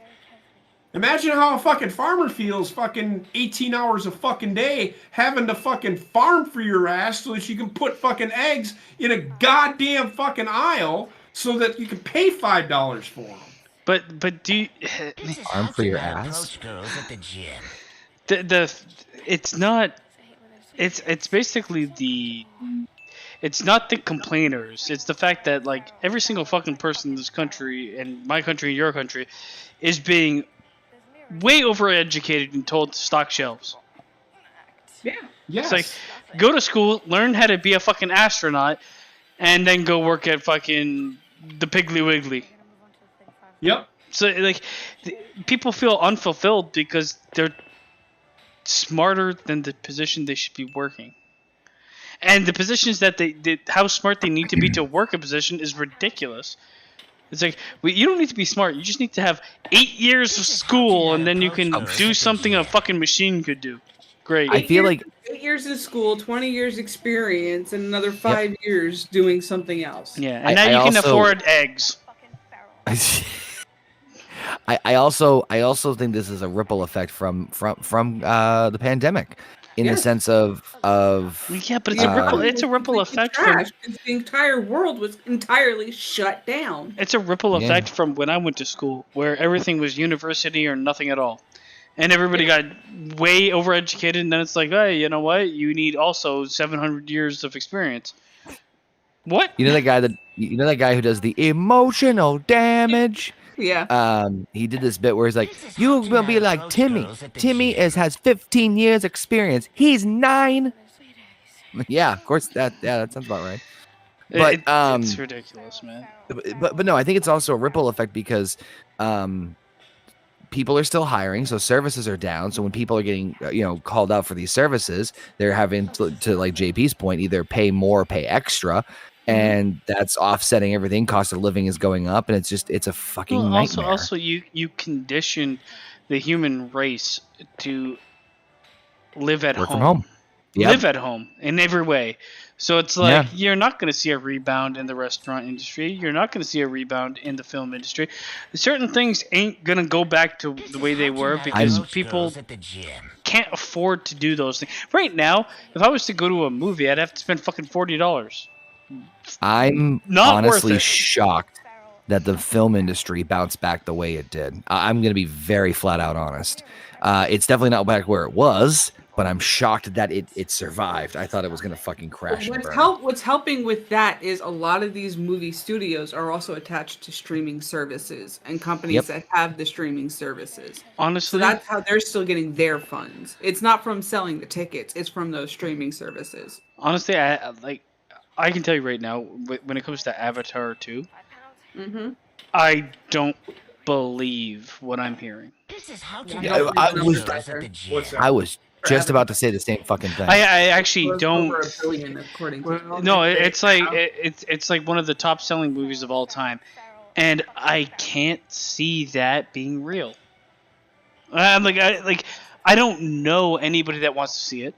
Imagine how a fucking farmer feels fucking 18 hours a fucking day having to fucking farm for your ass so that you can put fucking eggs in a goddamn fucking aisle so that you can pay $5 for them. But do you farm for your ass? It's not. It's basically the. It's not the complainers. It's the fact that like every single fucking person in this country and my country and your country is being way overeducated and told to stock shelves. Yeah. Yes. It's like go to school, learn how to be a fucking astronaut, and then go work at fucking the Piggly Wiggly. Yep. So like people feel unfulfilled because they're smarter than the position they should be working. And the positions that how smart they need to be to work a position is ridiculous. It's like, you don't need to be smart. You just need to have 8 years of school, and then you can do something a fucking machine could do. Great. I feel like 8 years of school, 20 years experience, and another 5 years doing something else. Yeah, and now you can afford eggs. I also think this is a ripple effect from the pandemic. In the sense of yeah, but it's a ripple effect from the entire world was entirely shut down. It's a ripple effect from when I went to school, where everything was university or nothing at all, and everybody got way overeducated. And then it's like, hey, you know what? You need also 700 years of experience. What? You know that guy who does the emotional damage. Yeah. He did this bit where he's like, "You will be like Timmy. Timmy has 15 years experience. He's 9." Yeah, of course that sounds about right. But it's ridiculous, man. But no, I think it's also a ripple effect because people are still hiring, so services are down. So when people are getting called out for these services, they're having to like JP's point, either pay more or pay extra. And that's offsetting everything. Cost of living is going up, and it's a fucking nightmare. Also, you condition the human race to live at Work home. from home. Yep. Live at home in every way. So it's like you're not going to see a rebound in the restaurant industry. You're not going to see a rebound in the film industry. Certain things ain't going to go back to the way they were because people can't afford to do those things. Right now, if I was to go to a movie, I'd have to spend fucking $40. I'm not honestly worth it. shocked that the film industry bounced back the way it did. I'm going to be very flat out honest. It's definitely not back where it was, but I'm shocked that it survived. I thought it was going to fucking crash. What's helping with that is a lot of these movie studios are also attached to streaming services and companies that have the streaming services. Honestly, so that's how they're still getting their funds. It's not from selling the tickets; it's from those streaming services. Honestly, I can tell you right now, when it comes to Avatar 2, I don't believe what I'm hearing. I was just about to say the same fucking thing. I actually don't. Over $1 billion, according to No, it's like one of the top selling movies of all time, and I can't see that being real. I don't know anybody that wants to see it.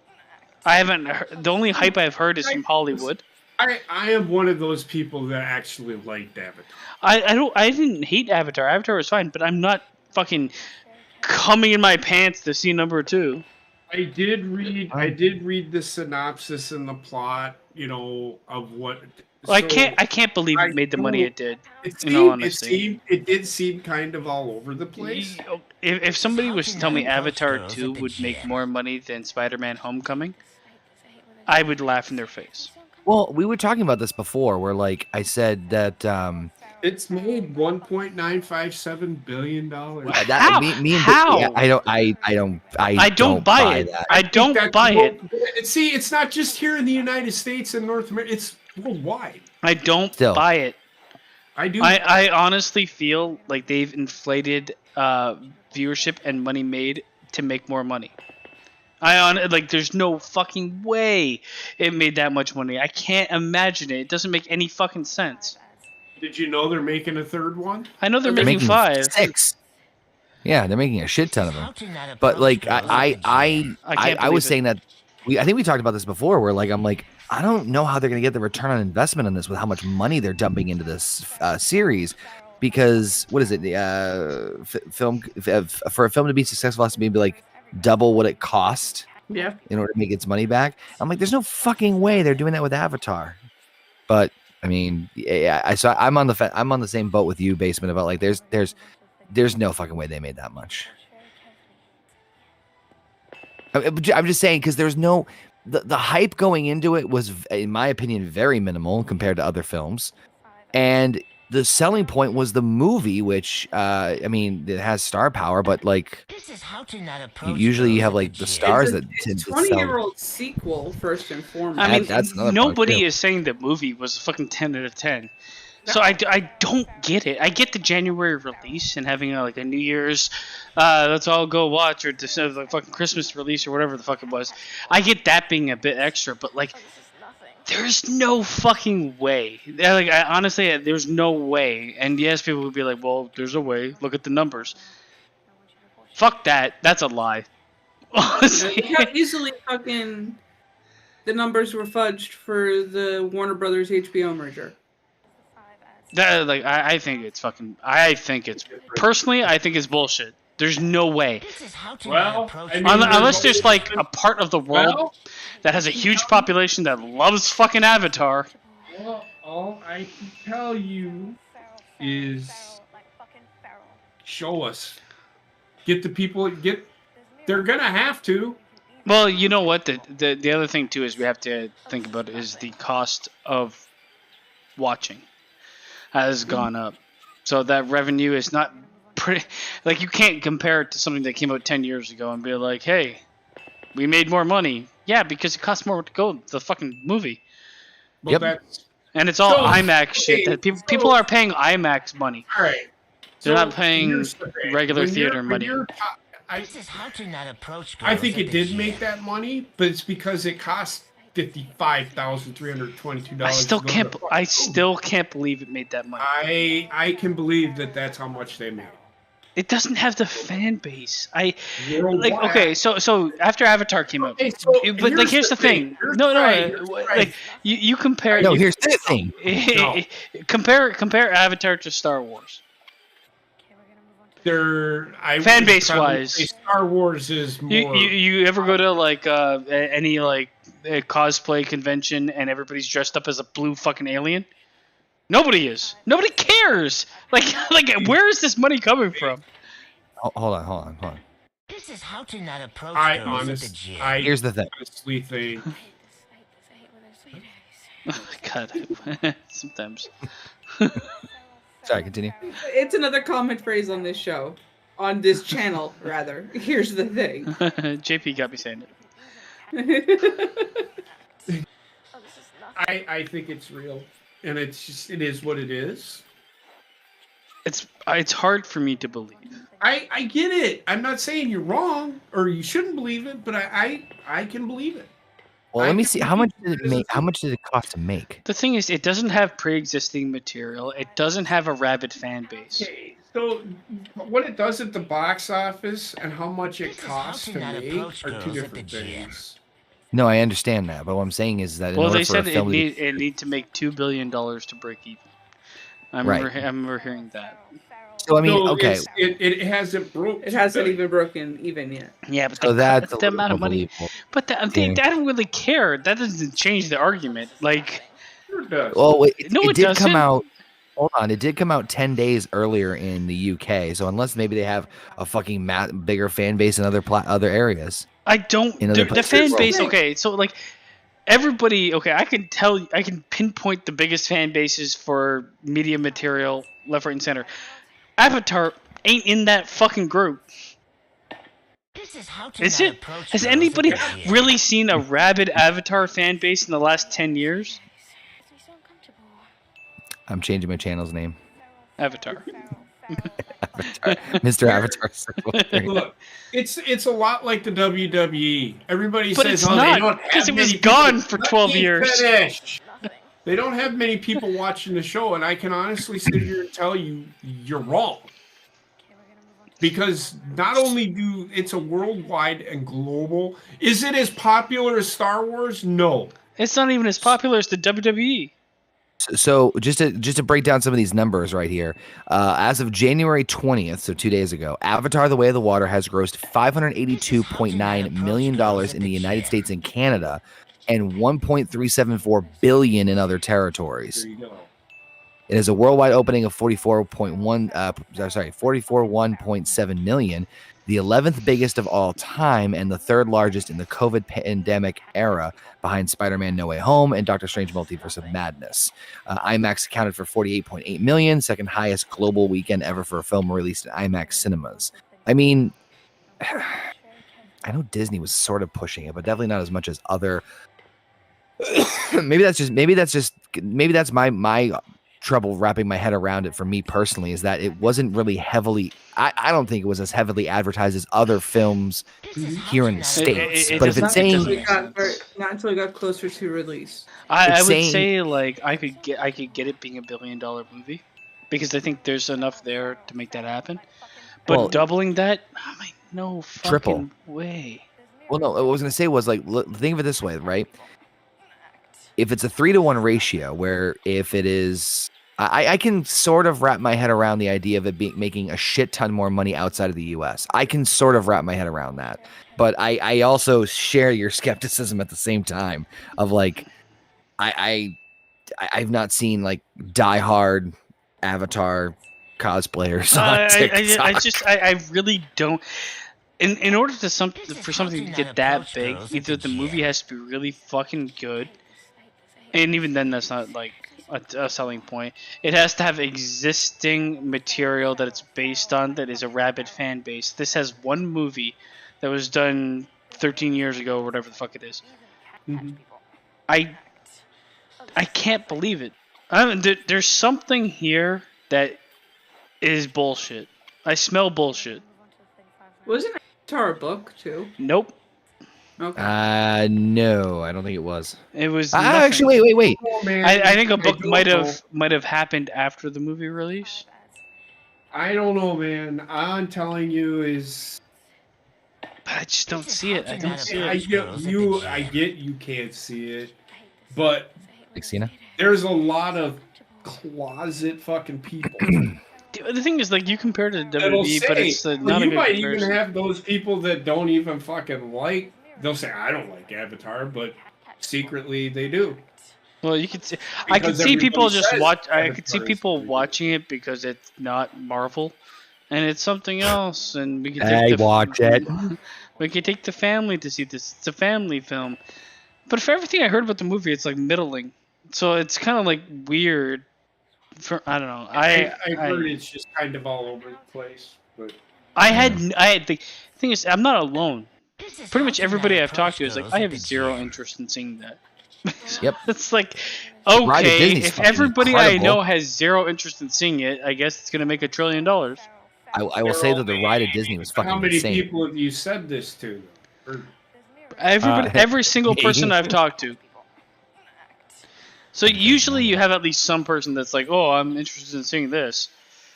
I haven't heard, the only hype I've heard is from Hollywood. I am one of those people that actually liked Avatar. I didn't hate Avatar. Avatar was fine, but I'm not fucking coming in my pants to see number 2. I did read the synopsis and the plot, of what. Well, so I can't believe it made the money it did. It did seem kind of all over the place. If somebody was to tell me Avatar 2 would make more money than Spider-Man: Homecoming, I would laugh in their face. Well, we were talking about this before, where like I said that it's made $1.957 billion. How? Yeah, I don't buy it. I don't buy it. See, it's not just here in the United States and North America. It's worldwide. I don't Still. buy it. I do. I honestly feel like they've inflated viewership and money made to make more money. There's no fucking way it made that much money. I can't imagine it. It doesn't make any fucking sense. Did you know they're making a third one? I know they're making 5. 6. Yeah, they're making a shit ton of them. How to not But approach like girls I with a can't was believe it. saying that I think we talked about this before where like I'm like I don't know how they're going to get the return on investment on this with how much money they're dumping into this series, because what is it, the film for a film to be successful has to be like double what it cost Yeah. in order to make its money back. I'm like, there's no fucking way they're doing that with Avatar. But I mean, I'm on the same boat with you, Basement, about like there's no fucking way they made that much. I'm just saying, because there's no the hype going into it was, in my opinion, very minimal compared to other films, and the selling point was the movie, which I mean, it has star power, but like This is how to not approach usually you girls have at like the the gym. stars It's that a 20-year-old sequel, first and foremost. I mean, that's another part, nobody too. is saying the movie was a fucking 10 out of 10. So I don't get it. I get the January release and having like a New Year's, let's all go watch, or the fucking Christmas release or whatever the fuck it was. I get that being a bit extra, but like, there's no fucking way. Like, honestly, there's no way. And yes, people would be like, well, there's a way. Look at the numbers. Fuck that. That's a lie. Honestly. Look how easily fucking the numbers were fudged for the Warner Brothers HBO merger. I think it's fucking. I think it's bullshit. There's no way. This is how to Well, not approach I mean, girls. Unless there's like a part of the world Well, that has a huge population that loves fucking Avatar. well, all I can tell you is show us. Get the people. They're gonna have to. Well, you know what? The other thing too is we have to think about is the cost of watching has gone up. So that revenue is not pretty. Like, you can't compare it to something that came out 10 years ago and be like, hey, we made more money. Yeah, because it costs more to go to the fucking movie. Well, Yep. that's And it's all So, IMAX shit. That okay, people so- are paying IMAX money. all right. They're not paying here's the thing. regular When theater when money. This is how to not approach girls I think at it the did gym. make that money, but it's because it cost $55,322. I still can't believe it made that money. I can believe that that's how much they made. It doesn't have the fan base. Worldwide. Okay, so after Avatar came out, Okay, so but like here's the thing. Here's No, right. like you compare. No, you- here's the thing. No. compare Avatar to Star Wars. Fan base wise, Star Wars is more. You ever go to like any like a cosplay convention and everybody's dressed up as a blue fucking alien? Nobody is. Nobody cares. Like where is this money coming from? Hold on. This is how to not approach I girls at the gym. Here's the thing. honestly think. Oh my god. Sometimes. Sorry, continue. It's another common phrase on this show. On this channel, rather. Here's the thing. JP got me saying it. I think it's real, and it is what it is. It's hard for me to believe. I get it. I'm not saying you're wrong or you shouldn't believe it, but I can believe it. Well, let me see. How much did it make? How much did it cost to make? The thing is, it doesn't have pre-existing material. It doesn't have a rabid fan base. Okay, so what it does at the box office and how much it This is costs how to to not make approach are girls two at the different gym. things. No, I understand that, but what I'm saying is that in Well, order they for a said film it need to make $2 billion to break even. I remember hearing that. so I mean, No, okay, it hasn't broke. It hasn't even broken even yet. Yeah, but so that's a the little amount of more money. believable. But I don't really care. That doesn't change the argument. Like, Sure does. Well, it No, it did doesn't. come out. Hold on, it did come out 10 days earlier in the UK. So unless maybe they have a fucking bigger fan base in other areas. I don't. In other The places fan as well. base. Okay, so like everybody. Okay, I can pinpoint the biggest fan bases for media material left, right, and center. Avatar ain't in that fucking group. This is how to Is not it? approach Has girls anybody at the gym. really seen a rabid Avatar fan base in the last 10 years? I'm changing my channel's name. Avatar. Avatar. Mr. Avatar. Look, it's a lot like the WWE. Everybody But says, it's "Oh, not, they don't have because it was many gone people." for Let 12 me years. finish. They don't have many people watching the show, and I can honestly sit here and tell you, you're wrong. Because not only it's a worldwide and global. Is it as popular as Star Wars? No. It's not even as popular as the WWE. So just to break down some of these numbers right here, as of January 20th, so 2 days ago, Avatar: The Way of the Water has grossed $582.9 million in the United States and Canada, and $1.374 billion in other territories. There you go. It has a worldwide opening of 44.7 million, the 11th biggest of all time, and the third largest in the COVID pandemic era, behind Spider-Man: No Way Home and Doctor Strange: Multiverse of Madness. IMAX accounted for 48.8 million, second highest global weekend ever for a film released in IMAX cinemas. I mean, I know Disney was sort of pushing it, but definitely not as much as other. maybe that's my trouble wrapping my head around it for me personally, is that it wasn't really heavily, I don't think it was as heavily advertised as other films here in the States. But if it's saying not until it got closer to release. I would say like I could get it being $1 billion movie, because I think there's enough there to make that happen. But doubling that, I mean, no fucking triple way. Well, no, what I was gonna say was, like, think of it this way, right? If it's a 3-to-1 ratio, where if it is, I can sort of wrap my head around the idea of it making a shit ton more money outside of the U.S. I can sort of wrap my head around that, but I also share your skepticism at the same time of, like, I've not seen, like, diehard Avatar cosplayers on TikTok. I really don't. In order for something to get that big, either the movie has to be really fucking good, and even then that's not like a selling point. It has to have existing material that it's based on that is a rabid fan base. This has one movie that was done 13 years ago, or whatever the fuck it is. Mm-hmm. I can't believe it. There's something here that is bullshit. I smell bullshit. Wasn't Avatar a book too? Nope. Okay. No, I don't think it was. It was. Actually, wait. Oh, man. I think a book might have happened after the movie release. I don't know, man. I'm telling you is. But I just don't see it. I don't see it. I get you can't see it, but Like Cena? There's a lot of closet fucking people. The thing is, like, you compare to WWE, but it's not a good comparison. You might even have those people that don't even fucking like. They'll say, I don't like Avatar, but secretly they do. Well, you could see. I could see people just watch. I could see people watching it because it's not Marvel, and it's something else. And we can watch it. We can take the family to see this. It's a family film. But for everything I heard about the movie, it's like middling. So it's kind of like weird. I don't know. I heard it's just kind of all over the place. But I had the thing is, I'm not alone. Pretty much everybody I've talked to is like, I have zero interest in seeing that. Yep. It's like, okay, if everybody I know has zero interest in seeing it, I guess it's gonna make $1 trillion. I will say that the ride at Disney was fucking insane. How many people have you said this to? Every single person I've talked to. So usually you have at least some person that's like, oh, I'm interested in seeing this.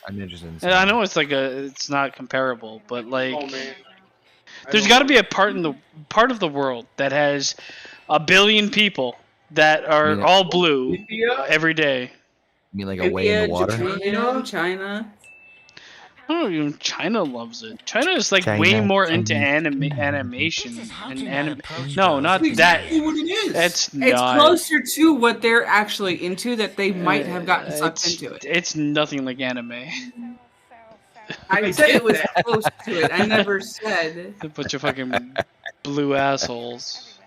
I'm interested in and seeing I know it's not comparable, but like, man. There's got to be a part of the world that has 1 billion people that are all blue every day. You mean like a way in the water? China. Oh, even China loves it. China is like way more into animation and No, not that. What it is. It's not. It's closer to what they're actually into that they might have gotten sucked into it. It's nothing like anime. I said it was close to it. I never said. A bunch of fucking blue assholes.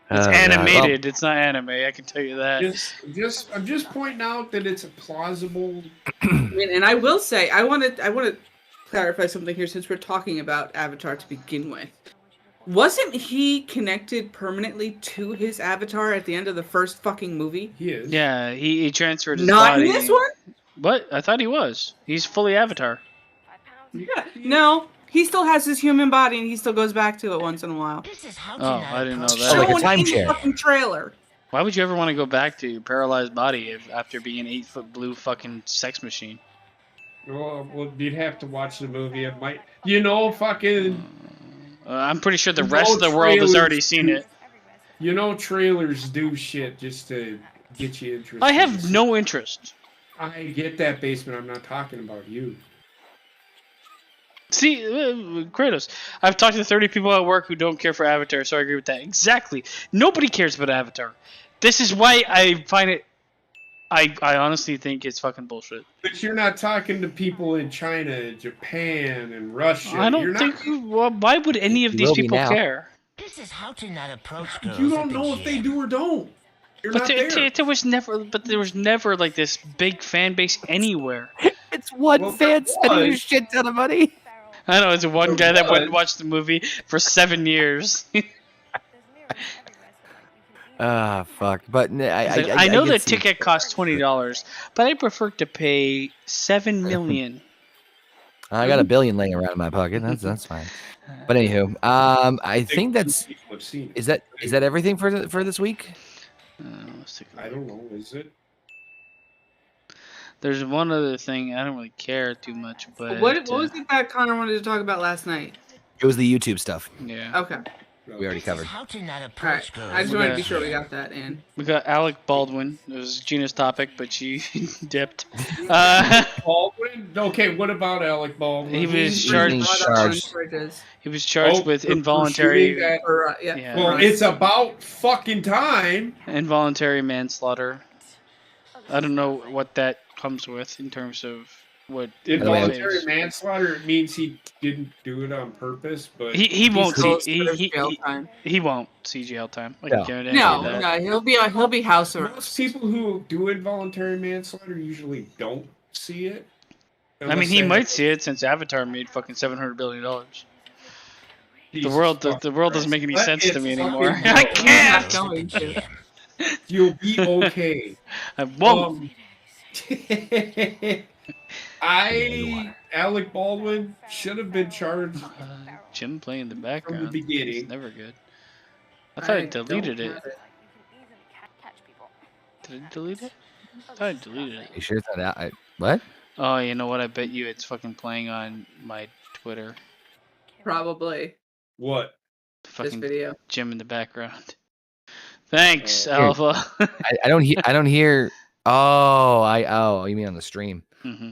It's animated. It's not anime. I can tell you that. I'm just pointing out that it's a plausible. And I will say, I want to clarify something here since we're talking about Avatar to begin with. Wasn't he connected permanently to his avatar at the end of the first fucking movie? He is. Yeah, he transferred his Not body. in this one? What? I thought he was. He's fully Avatar. Yeah. No, he still has his human body, and he still goes back to it once in a while. Oh, I didn't know that. Oh, like a Shown in the timeshare. fucking trailer. Why would you ever want to go back to your paralyzed body after being an 8-foot blue fucking sex machine? Well, you'd have to watch the movie. It might, fucking. I'm pretty sure the rest of the world has already seen it. Trailers do shit just to get you interested. I have no interest. I get that, Basement. I'm not talking about you. See, Kratos, I've talked to 30 people at work who don't care for Avatar, so I agree with that. Exactly. Nobody cares about Avatar. This is why I find it... I honestly think it's fucking bullshit. But you're not talking to people in China, Japan, and Russia. I don't think... Well, why would any of these people care? This is how to not approach girls. You don't know if they do or don't. You're not there. There was never like this big fan base anywhere. It's one fan spending a shit ton of money. I know, it's one guy that went and watched the movie for 7 years. Fuck. But I know the ticket costs $20, but I prefer to pay $7 million. I got $1 billion laying around in my pocket. That's fine. But anywho, I think that's is that everything for this week? I don't know. Is it? There's one other thing. I don't really care too much, but What was it that Connor wanted to talk about last night? It was the YouTube stuff. Yeah. Okay. We already covered. How to not All right. approach girls. I just wanted to be sure we got that in. We got Alec Baldwin. It was Gina's topic, but she dipped. Baldwin? Okay, what about Alec Baldwin? He was charged. He was charged with involuntary. Yeah. Well, it's about fucking time. Involuntary manslaughter. I don't know what that comes with in terms of what involuntary manslaughter. It means he didn't do it on purpose, but he won't he won't see jail time. No, he'll be house arrest. Most people who do involuntary manslaughter usually don't see it. I mean, he might see it since Avatar made fucking $700 billion. The world doesn't make any sense to me anymore. I can't. You'll be okay. I won't. Alec Baldwin should have been charged. Jim playing in the background. From the beginning. It's never good. I thought I deleted it. Did I delete it? I thought I deleted it. You sure it's not out? What? Oh, you know what? I bet you it's fucking playing on my Twitter. Probably. What? Fucking this video. Jim in the background. Thanks, Alpha. I don't hear. Oh, you mean on the stream? Mm-hmm.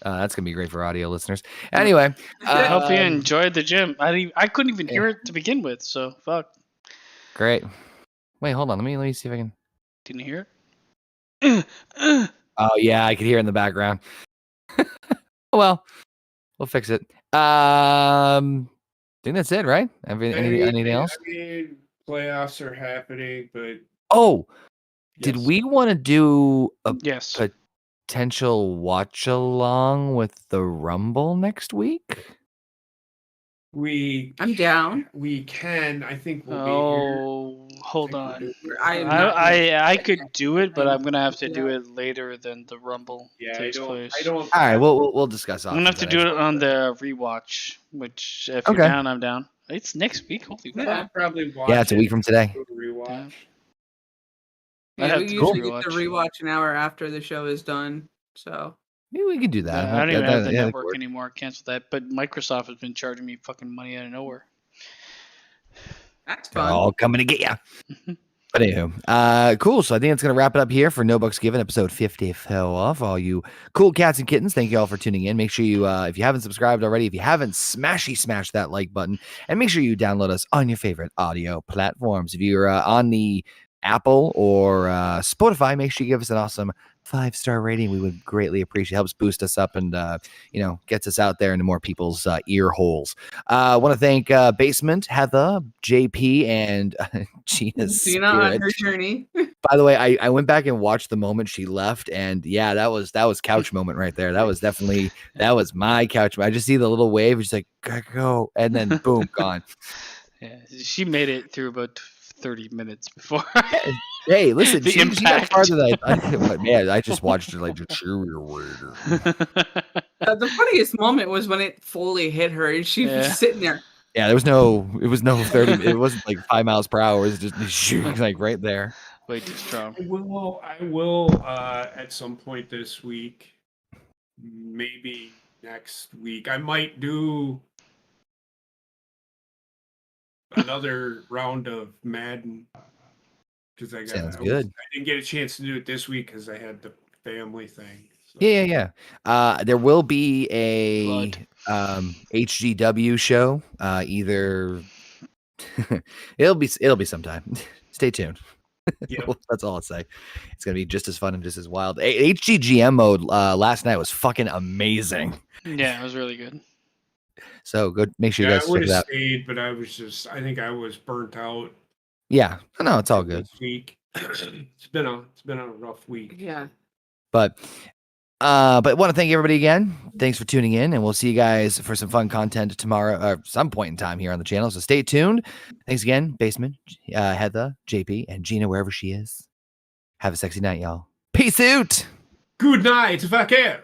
That's gonna be great for audio listeners. Anyway, I hope you enjoyed the gym. I couldn't even hear it to begin with, so fuck. Great. Wait, hold on. Let me see if I can. Didn't you hear it? Oh yeah, I could hear it in the background. Well, we'll fix it. I think that's it, right? Anything else? I mean, playoffs are happening, but did we want to do a yes potential watch along with the Rumble next week? I'm down. We can. I think we'll be here. Hold on. I could do it, but I'm gonna have to do it later than the Rumble takes place. I don't. All right, we'll discuss. I'm gonna have to do it on the rewatch. Which, if you're down, I'm down. It's next week. Holy fuck! I'll probably watch. Yeah, it's a week from today. Rewatch. Yeah, we usually get to rewatch an hour after the show is done. So maybe we could do that. I don't even have the network anymore. Cancel that. But Microsoft has been charging me fucking money out of nowhere. That's fun. They're all coming to get you. But anywho, cool. So I think it's going to wrap it up here for No Bucks Given, episode 54. For all you cool cats and kittens, thank you all for tuning in. Make sure you, if you haven't subscribed already, if you haven't, smash that like button. And make sure you download us on your favorite audio platforms. If you're on the Apple or Spotify, make sure you give us an awesome 5-star rating. We would greatly appreciate it. Helps boost us up and gets us out there into more people's ear holes. I want to thank Basement, Heather, JP, and Gina's Gina on her journey. By the way, I went back and watched the moment she left, and yeah, that was couch moment right there. That was my couch. I just see the little wave. She's like, go, and then boom, gone. Yeah, she made it through about 30 minutes before. Hey, listen, The she got impact. farther than but man, I just watched her like the cheerleader. The funniest moment was when it fully hit her and she was sitting there. Yeah, it was no 30. It wasn't like 5 miles per hour. It was just shooting like right there. Way too strong. I will at some point this week, maybe next week. I might do another round of Madden because I didn't get a chance to do it this week because I had the family thing. So. Yeah. There will be a HGW show. Either it'll be sometime. Stay tuned. Yeah, that's all I'll say. It's gonna be just as fun and just as wild. HGGM mode last night was fucking amazing. Yeah, it was really good. So good. Make sure you guys I would check it have out. stayed, but I think I was burnt out. Yeah, no, it's all good. This week. It's been a rough week. Yeah. But want to thank everybody again. Thanks for tuning in, and we'll see you guys for some fun content tomorrow or some point in time here on the channel. So stay tuned. Thanks again, Basement, Heather, JP, and Gina, wherever she is. Have a sexy night, y'all. Peace out. Good night, vaquero.